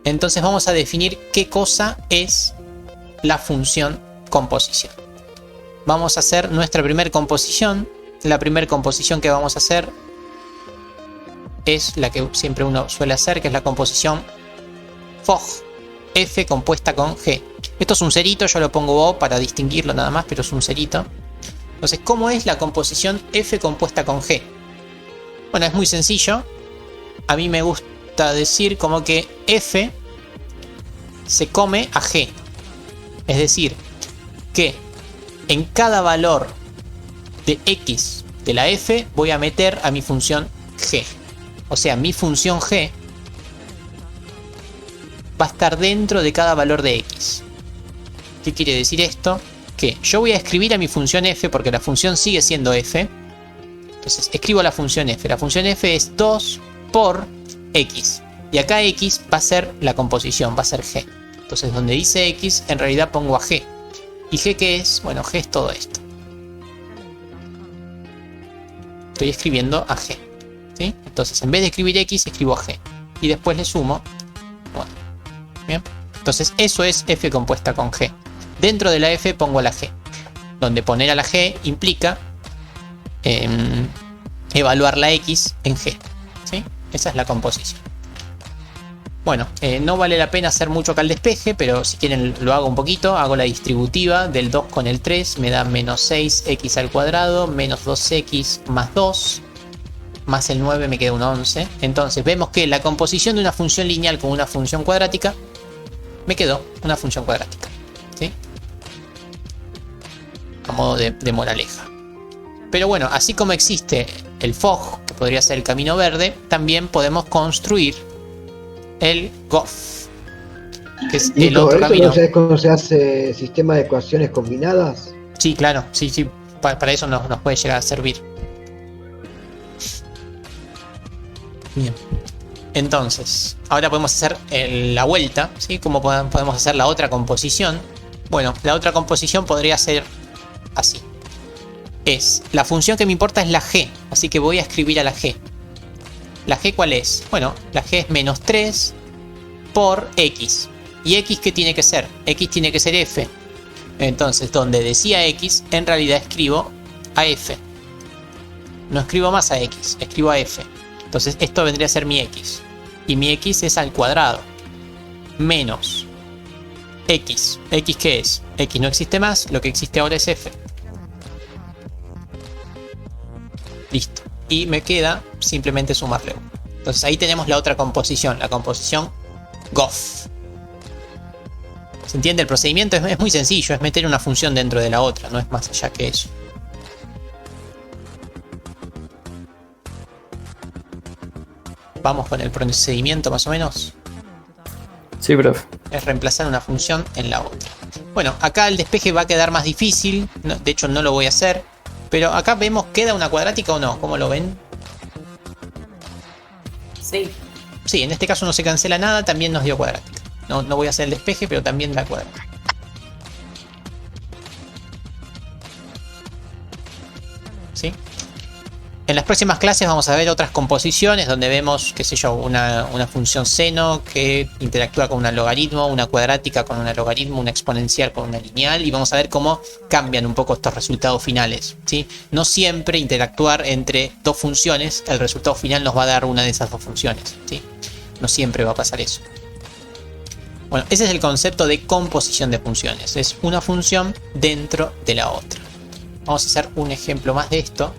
Entonces vamos a definir qué cosa es la función composición. Vamos a hacer nuestra primera composición. La primera composición que vamos a hacer es la que siempre uno suele hacer, que es la composición FOG, F compuesta con G. Esto es un cerito, yo lo pongo O para distinguirlo nada más, pero es un cerito. Entonces, ¿cómo es la composición F compuesta con G? Bueno, es muy sencillo. A mí me gusta decir como que F se come a G. Es decir, que en cada valor de X de la F voy a meter a mi función G. O sea, mi función G va a estar dentro de cada valor de X. ¿Qué quiere decir esto? Que yo voy a escribir a mi función F porque la función sigue siendo F. Entonces escribo la función F. La función F es 2 por X. Y acá X va a ser la composición, va a ser G. Entonces donde dice X, en realidad pongo a G. ¿Y G qué es? Bueno, G es todo esto. Estoy escribiendo a G. ¿Sí? Entonces en vez de escribir X, escribo a G. Y después le sumo. Bueno, bien. Entonces eso es F compuesta con G. Dentro de la F pongo la G. Donde poner a la G implica evaluar la X en G. ¿Sí? Esa es la composición. Bueno, no vale la pena hacer mucho acá al despeje, pero si quieren lo hago un poquito. Hago la distributiva del 2 con el 3, me da menos 6x al cuadrado, menos 2x más 2, más el 9 me queda un 11. Entonces vemos que la composición de una función lineal con una función cuadrática, me quedó una función cuadrática. ¿Sí? A modo de moraleja. Pero bueno, así como existe el FOG, que podría ser el camino verde, también podemos construir el GOF, que es el otro camino. ¿No sabes cómo se hace sistema de ecuaciones combinadas? Sí, claro, sí, para eso nos puede llegar a servir. Bien. Entonces, ahora podemos hacer la vuelta, ¿sí? ¿Cómo podemos hacer la otra composición? Bueno, la otra composición podría ser así. La función que me importa es la G, así que voy a escribir a la G. ¿La G cuál es? Bueno, la G es menos 3 por X. ¿Y X qué tiene que ser? X tiene que ser F. Entonces, donde decía X, en realidad escribo a f. No escribo más a x, escribo a f. Entonces esto vendría a ser mi x. Y mi x es al cuadrado. Menos x. ¿X qué es? X no existe más, lo que existe ahora es f. Listo. Y me queda simplemente sumarle 1. Entonces ahí tenemos la otra composición, la composición Goff. ¿Se entiende? El procedimiento es muy sencillo, es meter una función dentro de la otra, no es más allá que eso. Vamos con el procedimiento más o menos. Sí, profe. Es reemplazar una función en la otra. Bueno, acá el despeje va a quedar más difícil. No, de hecho no lo voy a hacer. Pero acá vemos, ¿queda una cuadrática o no? ¿Cómo lo ven? Sí. Sí, en este caso no se cancela nada, también nos dio cuadrática. No voy a hacer el despeje, pero también da cuadrática. ¿Sí? En las próximas clases vamos a ver otras composiciones donde vemos, qué sé yo, una función seno que interactúa con un logaritmo, una cuadrática con un logaritmo, una exponencial con una lineal, y vamos a ver cómo cambian un poco estos resultados finales, ¿sí? No siempre interactuar entre dos funciones, el resultado final nos va a dar una de esas dos funciones, ¿sí? No siempre va a pasar eso. Bueno, ese es el concepto de composición de funciones, es una función dentro de la otra. Vamos a hacer un ejemplo más de esto.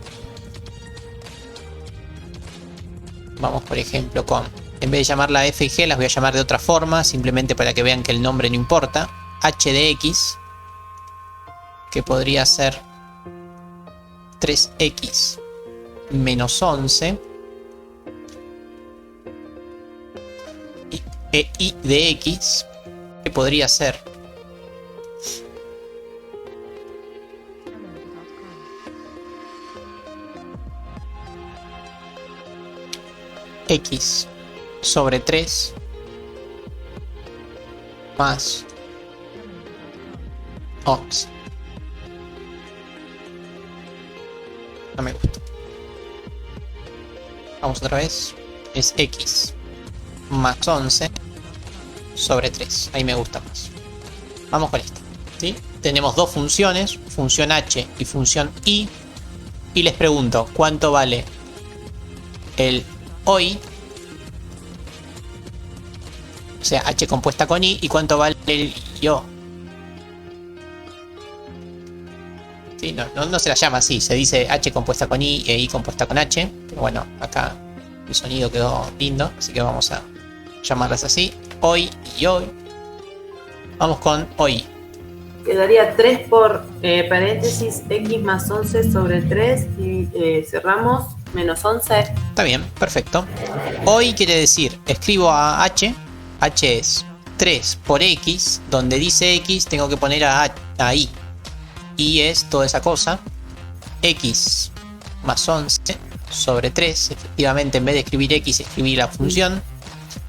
Vamos por ejemplo con, en vez de llamarla f y g, las voy a llamar de otra forma, simplemente para que vean que el nombre no importa. H de x, que podría ser 3x menos 11. E y de x, que podría ser x sobre 3 más 11. No me gusta. Vamos otra vez. Es x más 11 sobre 3. Ahí me gusta más. Vamos con esto, ¿sí? Tenemos dos funciones, función h y función y. Y les pregunto, ¿cuánto vale el hoy? O sea, h compuesta con i. ¿Y cuánto vale el yo? Sí, no se la llama así. Se dice h compuesta con i e i compuesta con h. Pero bueno, acá el sonido quedó lindo, así que vamos a llamarlas así. Hoy y hoy. Vamos con hoy. Quedaría 3 por paréntesis x más 11 sobre 3 y cerramos menos 11. Está bien, perfecto. Hoy quiere decir, escribo a h. H es 3 por x. Donde dice x tengo que poner a i. Y es toda esa cosa. X más 11 sobre 3. Efectivamente, en vez de escribir x, escribí la función.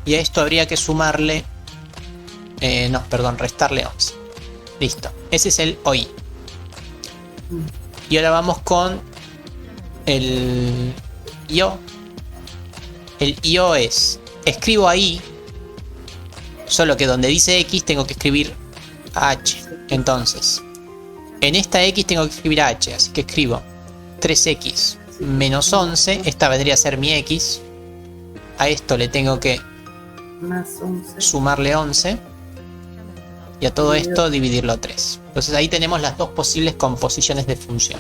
Y a esto habría que sumarle... restarle 11. Listo. Ese es el hoy. Y ahora vamos con el io. El io es... escribo ahí. Solo que donde dice x tengo que escribir h. Entonces... en esta x tengo que escribir h, así que escribo 3x menos 11, esta vendría a ser mi x. A esto le tengo que más 11. Sumarle 11. Y a todo esto dividirlo 3. Entonces ahí tenemos las dos posibles composiciones de función.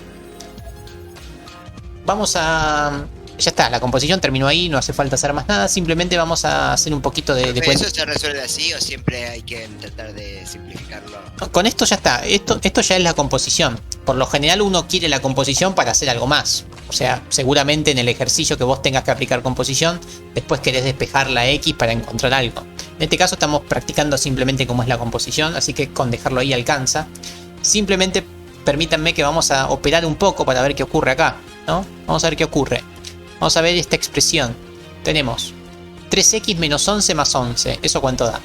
Vamos a... ya está, la composición terminó ahí, no hace falta hacer más nada. Simplemente vamos a hacer un poquito de cuenta. ¿Eso se resuelve así o siempre hay que tratar de simplificarlo? Con esto ya está, esto ya es la composición. Por lo general uno quiere la composición para hacer algo más. O sea, seguramente en el ejercicio que vos tengas que aplicar composición, después querés despejar la x para encontrar algo. En este caso estamos practicando simplemente cómo es la composición, así que con dejarlo ahí alcanza. Simplemente permítanme que vamos a operar un poco para ver qué ocurre acá, ¿no? Vamos a ver qué ocurre. Vamos a ver esta expresión. Tenemos 3x menos 11 más 11. ¿Eso cuánto da?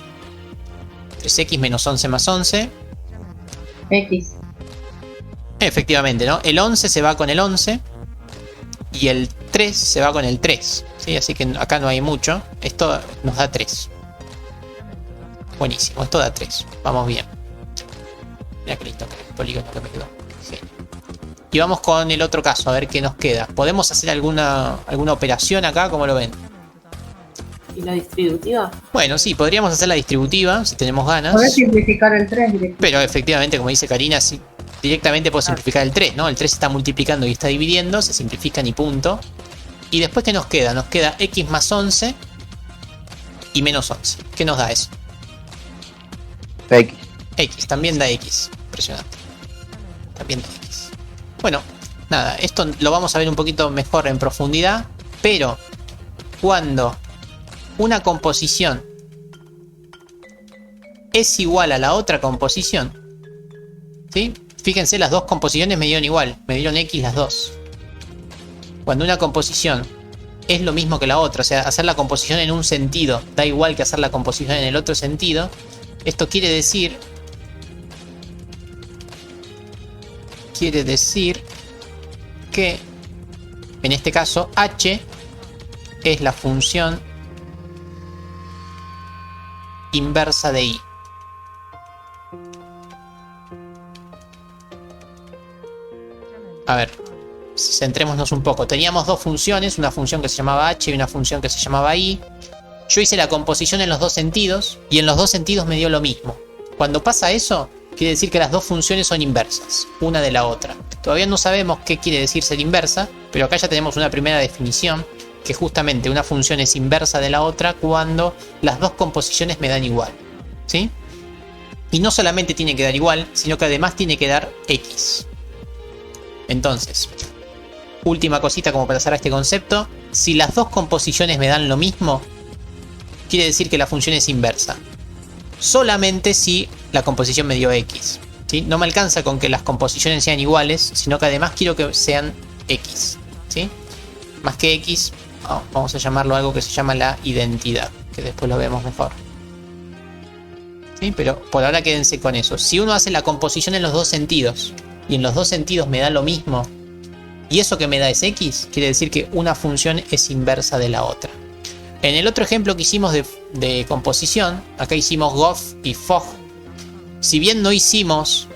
3x menos 11 más 11. X. Efectivamente, ¿no? El 11 se va con el 11. Y el 3 se va con el 3. ¿Sí? Así que acá no hay mucho. Esto nos da 3. Buenísimo, esto da 3. Vamos bien. Mira que listo, el polígono que me quedó. Sí. Y vamos con el otro caso, a ver qué nos queda. ¿Podemos hacer alguna operación acá? ¿Cómo lo ven? ¿Y la distributiva? Bueno, sí, podríamos hacer la distributiva si tenemos ganas. Podés simplificar el 3 directamente. Pero efectivamente, como dice Karina, sí, directamente puedo simplificar el 3, ¿no? El 3 está multiplicando y está dividiendo, se simplifican y punto. Y después, ¿qué nos queda? Nos queda x más 11 y menos 11. ¿Qué nos da eso? X. X, también da X. Impresionante. También da X. Bueno, nada, esto lo vamos a ver un poquito mejor en profundidad, pero cuando una composición es igual a la otra composición, ¿sí? Fíjense, las dos composiciones me dieron igual, me dieron X las dos. Cuando una composición es lo mismo que la otra, o sea, hacer la composición en un sentido da igual que hacer la composición en el otro sentido, esto quiere decir que en este caso h es la función inversa de y. A ver, centrémonos un poco. Teníamos dos funciones, una función que se llamaba h y una función que se llamaba y. Yo hice la composición en los dos sentidos y en los dos sentidos me dio lo mismo. Cuando pasa eso, quiere decir que las dos funciones son inversas, una de la otra. Todavía no sabemos qué quiere decir ser inversa, pero acá ya tenemos una primera definición, que justamente una función es inversa de la otra cuando las dos composiciones me dan igual, ¿sí? Y no solamente tiene que dar igual, sino que además tiene que dar x. Entonces, última cosita como para cerrar este concepto, si las dos composiciones me dan lo mismo, quiere decir que la función es inversa. Solamente si la composición me dio x, ¿sí? No me alcanza con que las composiciones sean iguales, sino que además quiero que sean x, ¿sí? Más que x, vamos a llamarlo algo que se llama la identidad, que después lo vemos mejor, ¿sí? Pero por ahora quédense con eso. Si uno hace la composición en los dos sentidos y en los dos sentidos me da lo mismo y eso que me da es x, quiere decir que una función es inversa de la otra. En el otro ejemplo que hicimos de composición, acá hicimos gof y fog. Si bien no hicimos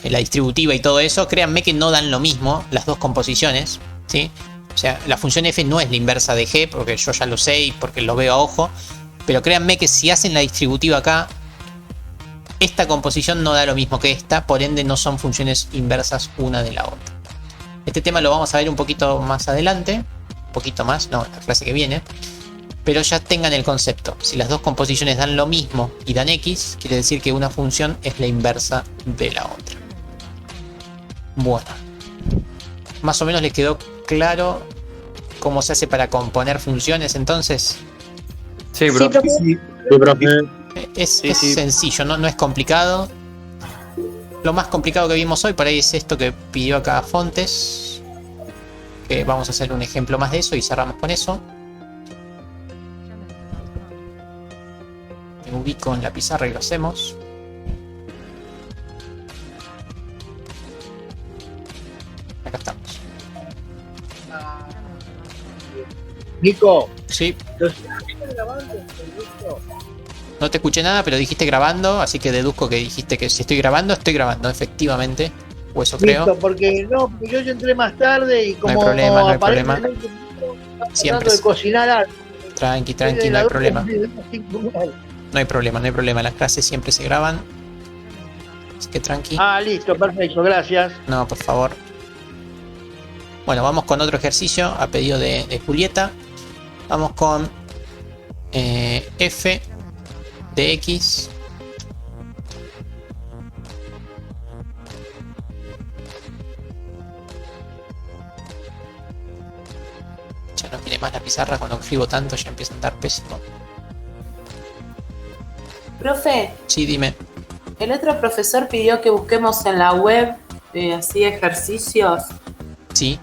la distributiva y todo eso, créanme que no dan lo mismo las dos composiciones, ¿sí? O sea, la función f no es la inversa de g, porque yo ya lo sé y porque lo veo a ojo. Pero créanme que si hacen la distributiva acá, esta composición no da lo mismo que esta, por ende no son funciones inversas una de la otra. Este tema lo vamos a ver un poquito más adelante. Poquito más, no, en la clase que viene, pero ya tengan el concepto. Si las dos composiciones dan lo mismo y dan x, quiere decir que una función es la inversa de la otra. Bueno, más o menos les quedó claro cómo se hace para componer funciones entonces. Sí, bro. Sí, Es sencillo, no es complicado. Lo más complicado que vimos hoy por ahí es esto que pidió acá Fontes. Que vamos a hacer un ejemplo más de eso y cerramos con eso. Me ubico en la pizarra y lo hacemos. Acá estamos. Nico. Sí. No te escuché nada, pero dijiste grabando, así que deduzco que dijiste que si estoy grabando, efectivamente. O eso creo. Listo, porque yo entré más tarde y como no hay problema. Siempre de cocinar algo. Tranqui, no hay problema. No hay problema. Las clases siempre se graban. Así que tranqui. Listo, perfecto, gracias. No, por favor. Bueno, vamos con otro ejercicio a pedido de Julieta. Vamos con f de x ya no mire más la pizarra, cuando escribo tanto ya empieza a andar pésimo. Profe. Sí, dime. El otro profesor pidió que busquemos en la web así ejercicios. Sí.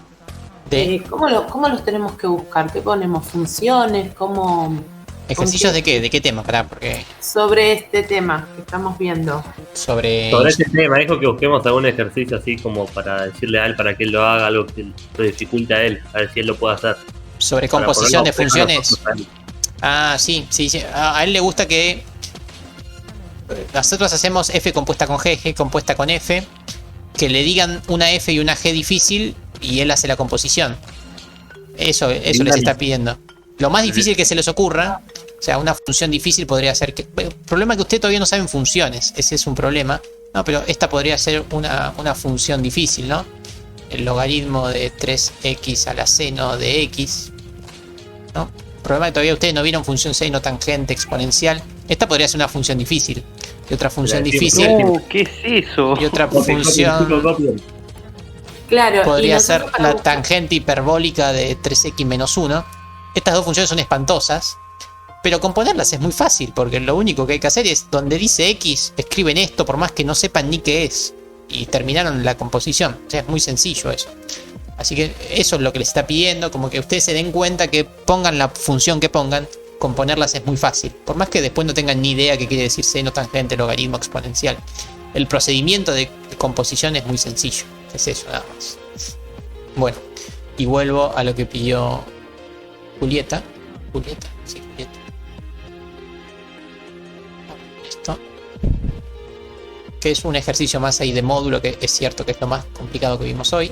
¿Cómo los tenemos que buscar? ¿Qué ponemos? ¿Funciones? ¿Cómo? ¿Ejercicios de qué? ¿De qué tema? Porque... Sobre este tema que estamos viendo. Sobre este tema, dijo que busquemos algún ejercicio así como para decirle a él para que él lo haga, algo que lo dificulte a él, a ver si él lo puede hacer. Sobre composición de funciones. Sí. A él le gusta que nosotros hacemos f compuesta con g, g compuesta con f. que le digan una F y una G difícil y él hace la composición. Eso les está pidiendo. Lo más difícil que se les ocurra, o sea, una función difícil podría ser que... El problema es que ustedes todavía no saben funciones, ese es un problema. No, pero esta podría ser una función difícil, ¿no? El logaritmo de 3x a la seno de x, ¿no? El problema es que todavía ustedes no vieron función seno, tangente, exponencial. Esta podría ser una función difícil. Y otra función difícil. ¿Qué es eso? Y otra función... Claro, podría ser la tangente hiperbólica de 3x menos 1. Estas dos funciones son espantosas, pero componerlas es muy fácil, porque lo único que hay que hacer es, donde dice x, escriben esto, por más que no sepan ni qué es, y terminaron la composición. O sea, es muy sencillo eso. Así que eso es lo que les está pidiendo, como que ustedes se den cuenta que pongan la función que pongan, componerlas es muy fácil. Por más que después no tengan ni idea qué quiere decir seno, tangente, logaritmo, exponencial. El procedimiento de composición es muy sencillo. Es eso nada más. Bueno, y vuelvo a lo que pidió Julieta. Sí, Julieta. Esto. Que es un ejercicio más ahí de módulo, que es cierto que es lo más complicado que vimos hoy.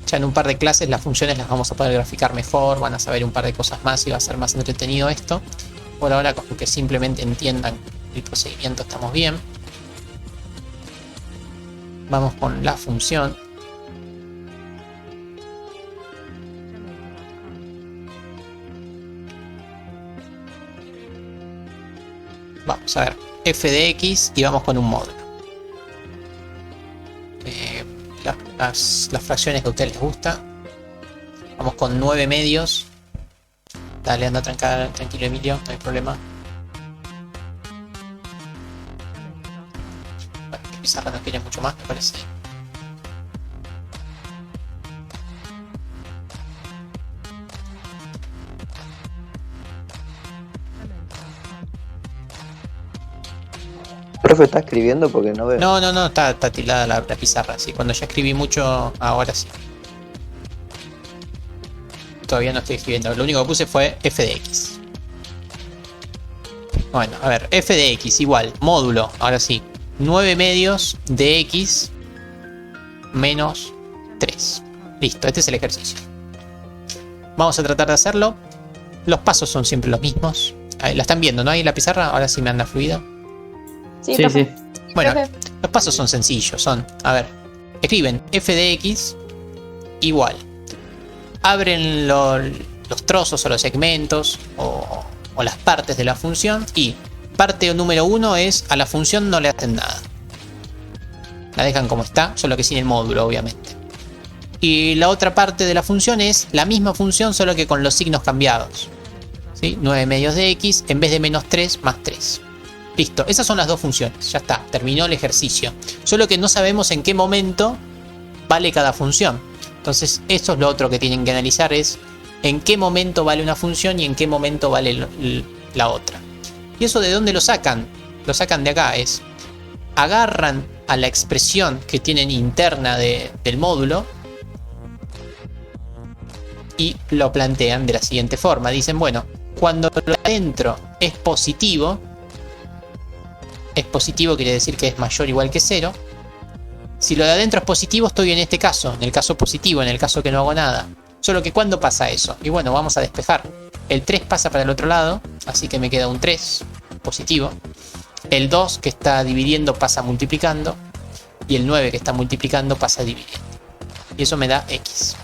Ya en un par de clases las funciones las vamos a poder graficar mejor, van a saber un par de cosas más y va a ser más entretenido esto. Por ahora, con que simplemente entiendan el procedimiento estamos bien. Vamos con la función. Vamos a ver f de x y vamos con un módulo. Las fracciones que a ustedes les gusta. Vamos con 9 medios. Dale, anda tranquilo Emilio, no hay problema. Bueno, que pizarra no quiere mucho más, me parece. Profe, ¿está escribiendo? Porque no veo. No, está tildada la pizarra, sí. Cuando ya escribí mucho, ahora sí. Todavía no estoy escribiendo, lo único que puse fue f de x. Bueno, a ver, f de x igual, módulo, ahora sí, 9 medios de x menos 3. Listo, este es el ejercicio. Vamos a tratar de hacerlo. Los pasos son siempre los mismos. Ahí, la están viendo, ¿no? Ahí la pizarra, ahora sí me anda fluido. Sí. Bueno, los pasos son sencillos, son, a ver, escriben f de x igual. Abren los trozos o los segmentos o las partes de la función y parte número 1 es a la función no le hacen nada. La dejan como está, solo que sin el módulo obviamente. Y la otra parte de la función es la misma función solo que con los signos cambiados. ¿Sí? 9 medios de x en vez de menos 3 más 3. Listo, esas son las dos funciones, ya está, terminó el ejercicio. Solo que no sabemos en qué momento vale cada función. Entonces eso es lo otro que tienen que analizar, es en qué momento vale una función y en qué momento vale la otra. ¿Y eso de dónde lo sacan? Lo sacan de acá, es agarran a la expresión que tienen interna del módulo y lo plantean de la siguiente forma. Dicen, bueno, cuando lo de adentro es positivo quiere decir que es mayor o igual que 0. Si lo de adentro es positivo, estoy en este caso, en el caso positivo, en el caso que no hago nada. Solo que ¿cuándo pasa eso? Y bueno, vamos a despejar. El 3 pasa para el otro lado, así que me queda un 3 positivo. El 2 que está dividiendo pasa multiplicando. Y el 9 que está multiplicando pasa dividiendo. Y eso me da x.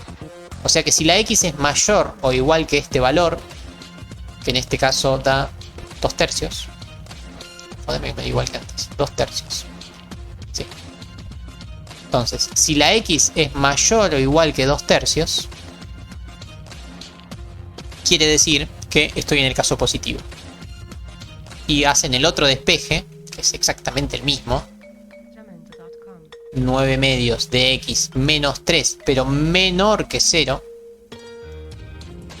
O sea que si la x es mayor o igual que este valor, que en este caso da 2 tercios. Joder, igual que antes, 2 tercios. Sí. Entonces, si la x es mayor o igual que 2 tercios, quiere decir que estoy en el caso positivo. Y hacen el otro despeje, que es exactamente el mismo. 9 medios de x menos 3, pero menor que 0.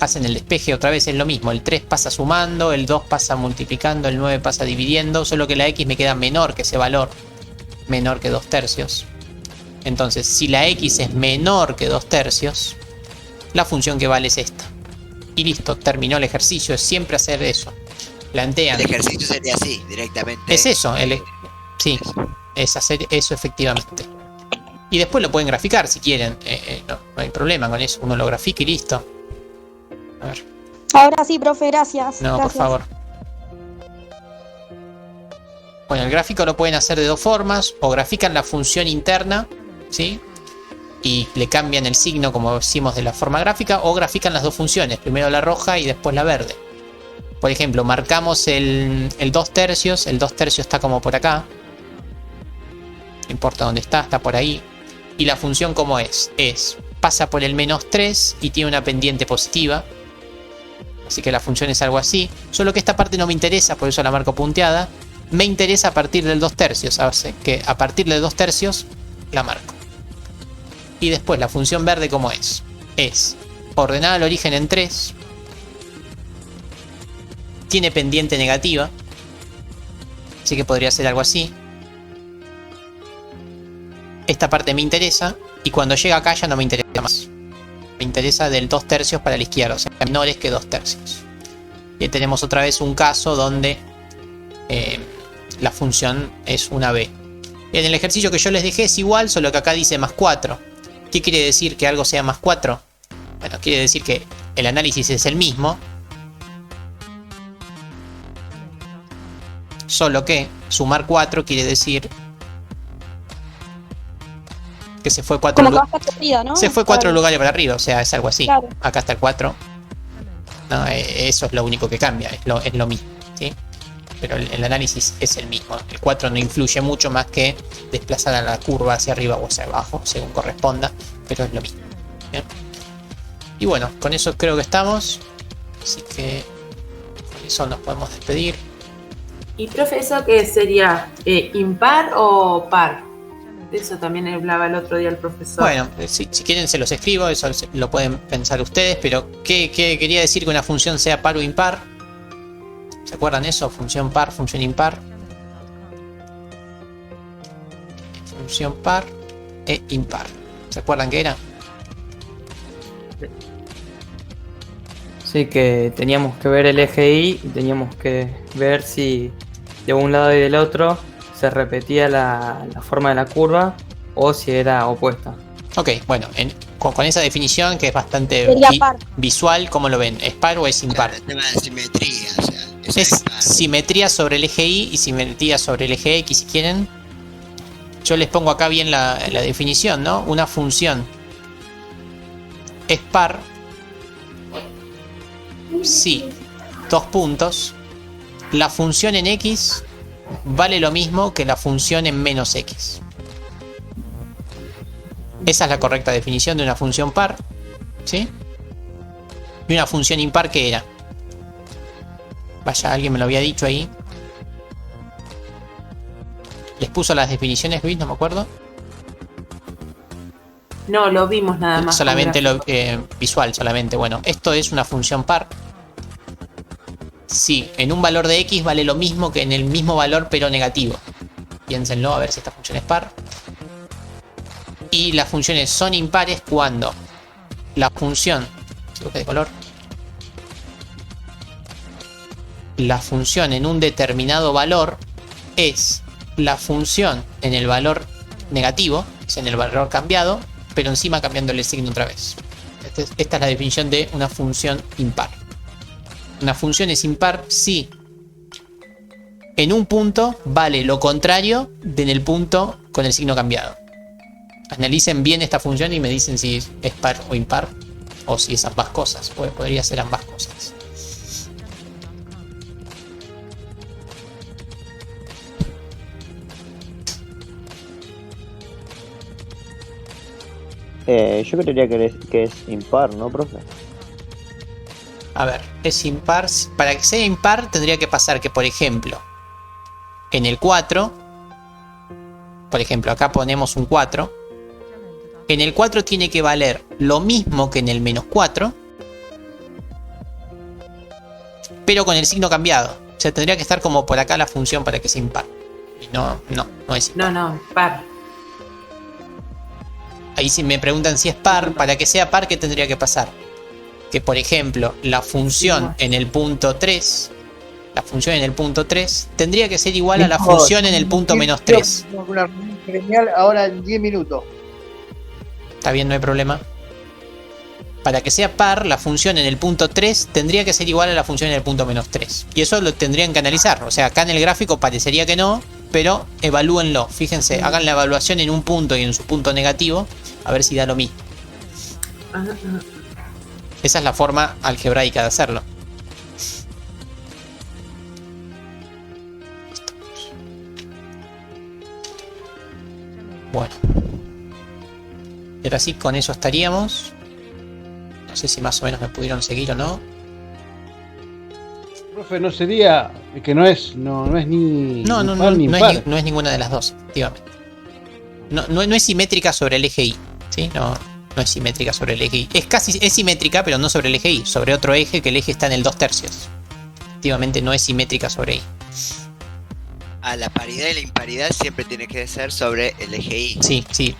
Hacen el despeje otra vez, es lo mismo. El 3 pasa sumando, el 2 pasa multiplicando, el 9 pasa dividiendo. Solo que la x me queda menor que ese valor. Menor que 2 tercios. Entonces, si la x es menor que 2 tercios, la función que vale es esta. Y listo, terminó el ejercicio. Es siempre hacer eso. plantean. El ejercicio sería así, directamente. Es eso, sí, es hacer eso efectivamente. Y después lo pueden graficar si quieren, no hay problema con eso, uno lo grafica y listo. A ver. Ahora sí, profe, gracias. No, Gracias. por favor. Bueno, el gráfico lo pueden hacer de dos formas, o grafican la función interna, ¿sí? Y le cambian el signo como decimos de la forma gráfica, o grafican las dos funciones, primero la roja y después la verde. Por ejemplo, marcamos el 2 tercios, el 2 tercios está como por acá. No importa dónde está por ahí. Y la función como es, pasa por el -3 y tiene una pendiente positiva. Así que la función es algo así. Solo que esta parte no me interesa, por eso la marco punteada. Me interesa a partir del 2 tercios, ¿sabes? Que a partir del 2 tercios la marco. Y después la función verde como es ordenada al origen en 3. Tiene pendiente negativa. Así que podría ser algo así. Esta parte me interesa. Y cuando llega acá ya no me interesa más. Me interesa del 2 tercios para la izquierda. O sea, menores que 2 tercios. Y tenemos otra vez un caso donde la función es una b. En el ejercicio que yo les dejé es igual, solo que acá dice +4. ¿Qué quiere decir que algo sea +4? Bueno, quiere decir que el análisis es el mismo. Solo que sumar 4 quiere decir que se fue 4 ¿no? Se fue 4 lugares para arriba, o sea, es algo así. Claro. Acá está el 4. No, eso es lo único que cambia, es lo mismo, ¿sí? Pero el análisis es el mismo. El 4 no influye mucho más que desplazar a la curva hacia arriba o hacia abajo, según corresponda, pero es lo mismo. ¿Bien? Y bueno, con eso creo que estamos. Así que con eso nos podemos despedir. ¿Y profe, eso qué sería? ¿Impar o par? De eso también hablaba el otro día el profesor. Bueno, si quieren se los escribo, eso lo pueden pensar ustedes, pero ¿qué quería decir que una función sea par o impar? ¿Se acuerdan eso? Función par, función impar. Función par e impar. ¿Se acuerdan qué era? Sí, que teníamos que ver el eje Y y teníamos que ver si de un lado y del otro se repetía la forma de la curva o si era opuesta. Ok, bueno, con esa definición que es bastante visual, ¿cómo lo ven? ¿Es par o es impar? El tema de simetría, o sea, es simetría sobre el eje Y y simetría sobre el eje X, si quieren. Yo les pongo acá bien la definición, ¿no? Una función es par si, dos puntos, la función en X vale lo mismo que la función en menos X. Esa es la correcta definición de una función par, ¿sí? Y una función impar, ¿qué era? Vaya, alguien me lo había dicho ahí. ¿Les puso las definiciones, Luis? No me acuerdo. No, lo vimos nada más. Solamente lo visual, solamente. Bueno, esto es una función par. Si en un valor de X vale lo mismo que en el mismo valor pero negativo. Piénsenlo, a ver si esta función es par. Y las funciones son impares cuando la función... de color. La función en un determinado valor es la función en el valor negativo, es en el valor cambiado, pero encima cambiándole el signo otra vez. Esta es la definición de una función impar. Una función es impar si en un punto vale lo contrario de en el punto con el signo cambiado. Analicen bien esta función y me dicen si es par o impar, o si es ambas cosas. Podría ser ambas cosas. Yo creería que es impar, ¿no, profe? A ver, es impar. Para que sea impar tendría que pasar que, por ejemplo, en el 4, por ejemplo, acá ponemos un 4. En el 4 tiene que valer lo mismo que en el -4, pero con el signo cambiado. O sea, tendría que estar como por acá la función para que sea impar. Y no es impar. No, par. Ahí si me preguntan si es par, para que sea par, ¿qué tendría que pasar? Que por ejemplo, la función en el punto 3, la función en el punto 3, tendría que ser igual a la función en el punto menos 3. Una reunión gremial ahora en 10 minutos. Está bien, no hay problema. Para que sea par, la función en el punto 3 tendría que ser igual a la función en el punto menos 3. Y eso lo tendrían que analizar. O sea, acá en el gráfico parecería que no, pero evalúenlo. Fíjense, hagan la evaluación en un punto y en su punto negativo, a ver si da lo mismo. Esa es la forma algebraica de hacerlo. Bueno. Y ahora sí, con eso estaríamos. No sé si más o menos me pudieron seguir o no. Profe, no sería que no es ni No es ninguna de las dos, efectivamente. No es simétrica sobre el eje Y, ¿sí? No es simétrica sobre el eje Y. Es simétrica, pero no sobre el eje Y, sobre otro eje, que el eje está en el 2/3. Efectivamente no es simétrica sobre Y. La paridad y la imparidad siempre tiene que ser sobre el eje Y. Sí.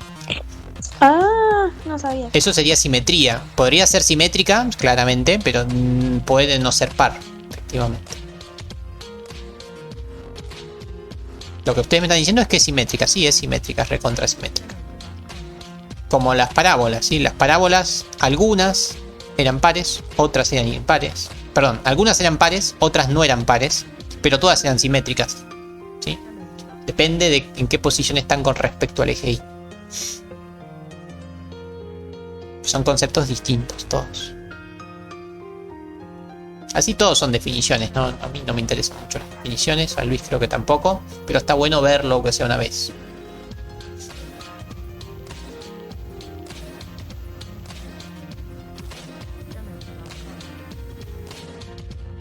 No sabía. Eso sería simetría. Podría ser simétrica, claramente, pero puede no ser par, efectivamente. Lo que ustedes me están diciendo es que es simétrica. Sí, es simétrica, es recontra simétrica. Como las parábolas, ¿sí? Las parábolas, algunas eran pares, otras eran impares. Perdón, algunas eran pares, otras no eran pares, pero todas eran simétricas, ¿sí? Depende de en qué posición están con respecto al eje Y. Son conceptos distintos todos. Así todos son definiciones, ¿no? A mí no me interesan mucho las definiciones, a Luis creo que tampoco, pero está bueno verlo que sea una vez.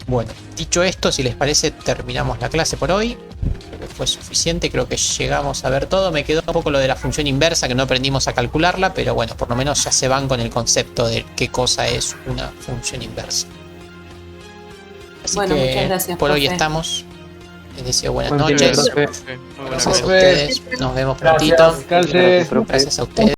Bueno, dicho esto, si les parece, terminamos la clase por hoy. Creo que fue suficiente, creo que llegamos a ver todo. Me quedó un poco lo de la función inversa, que no aprendimos a calcularla, pero bueno, por lo menos ya se van con el concepto de qué cosa es una función inversa. Así bueno, que muchas gracias, por hoy profe. estamos. Les deseo buenas Buen noches. día, profe. Gracias a ustedes. Nos vemos prontito. Descanse. Gracias a ustedes.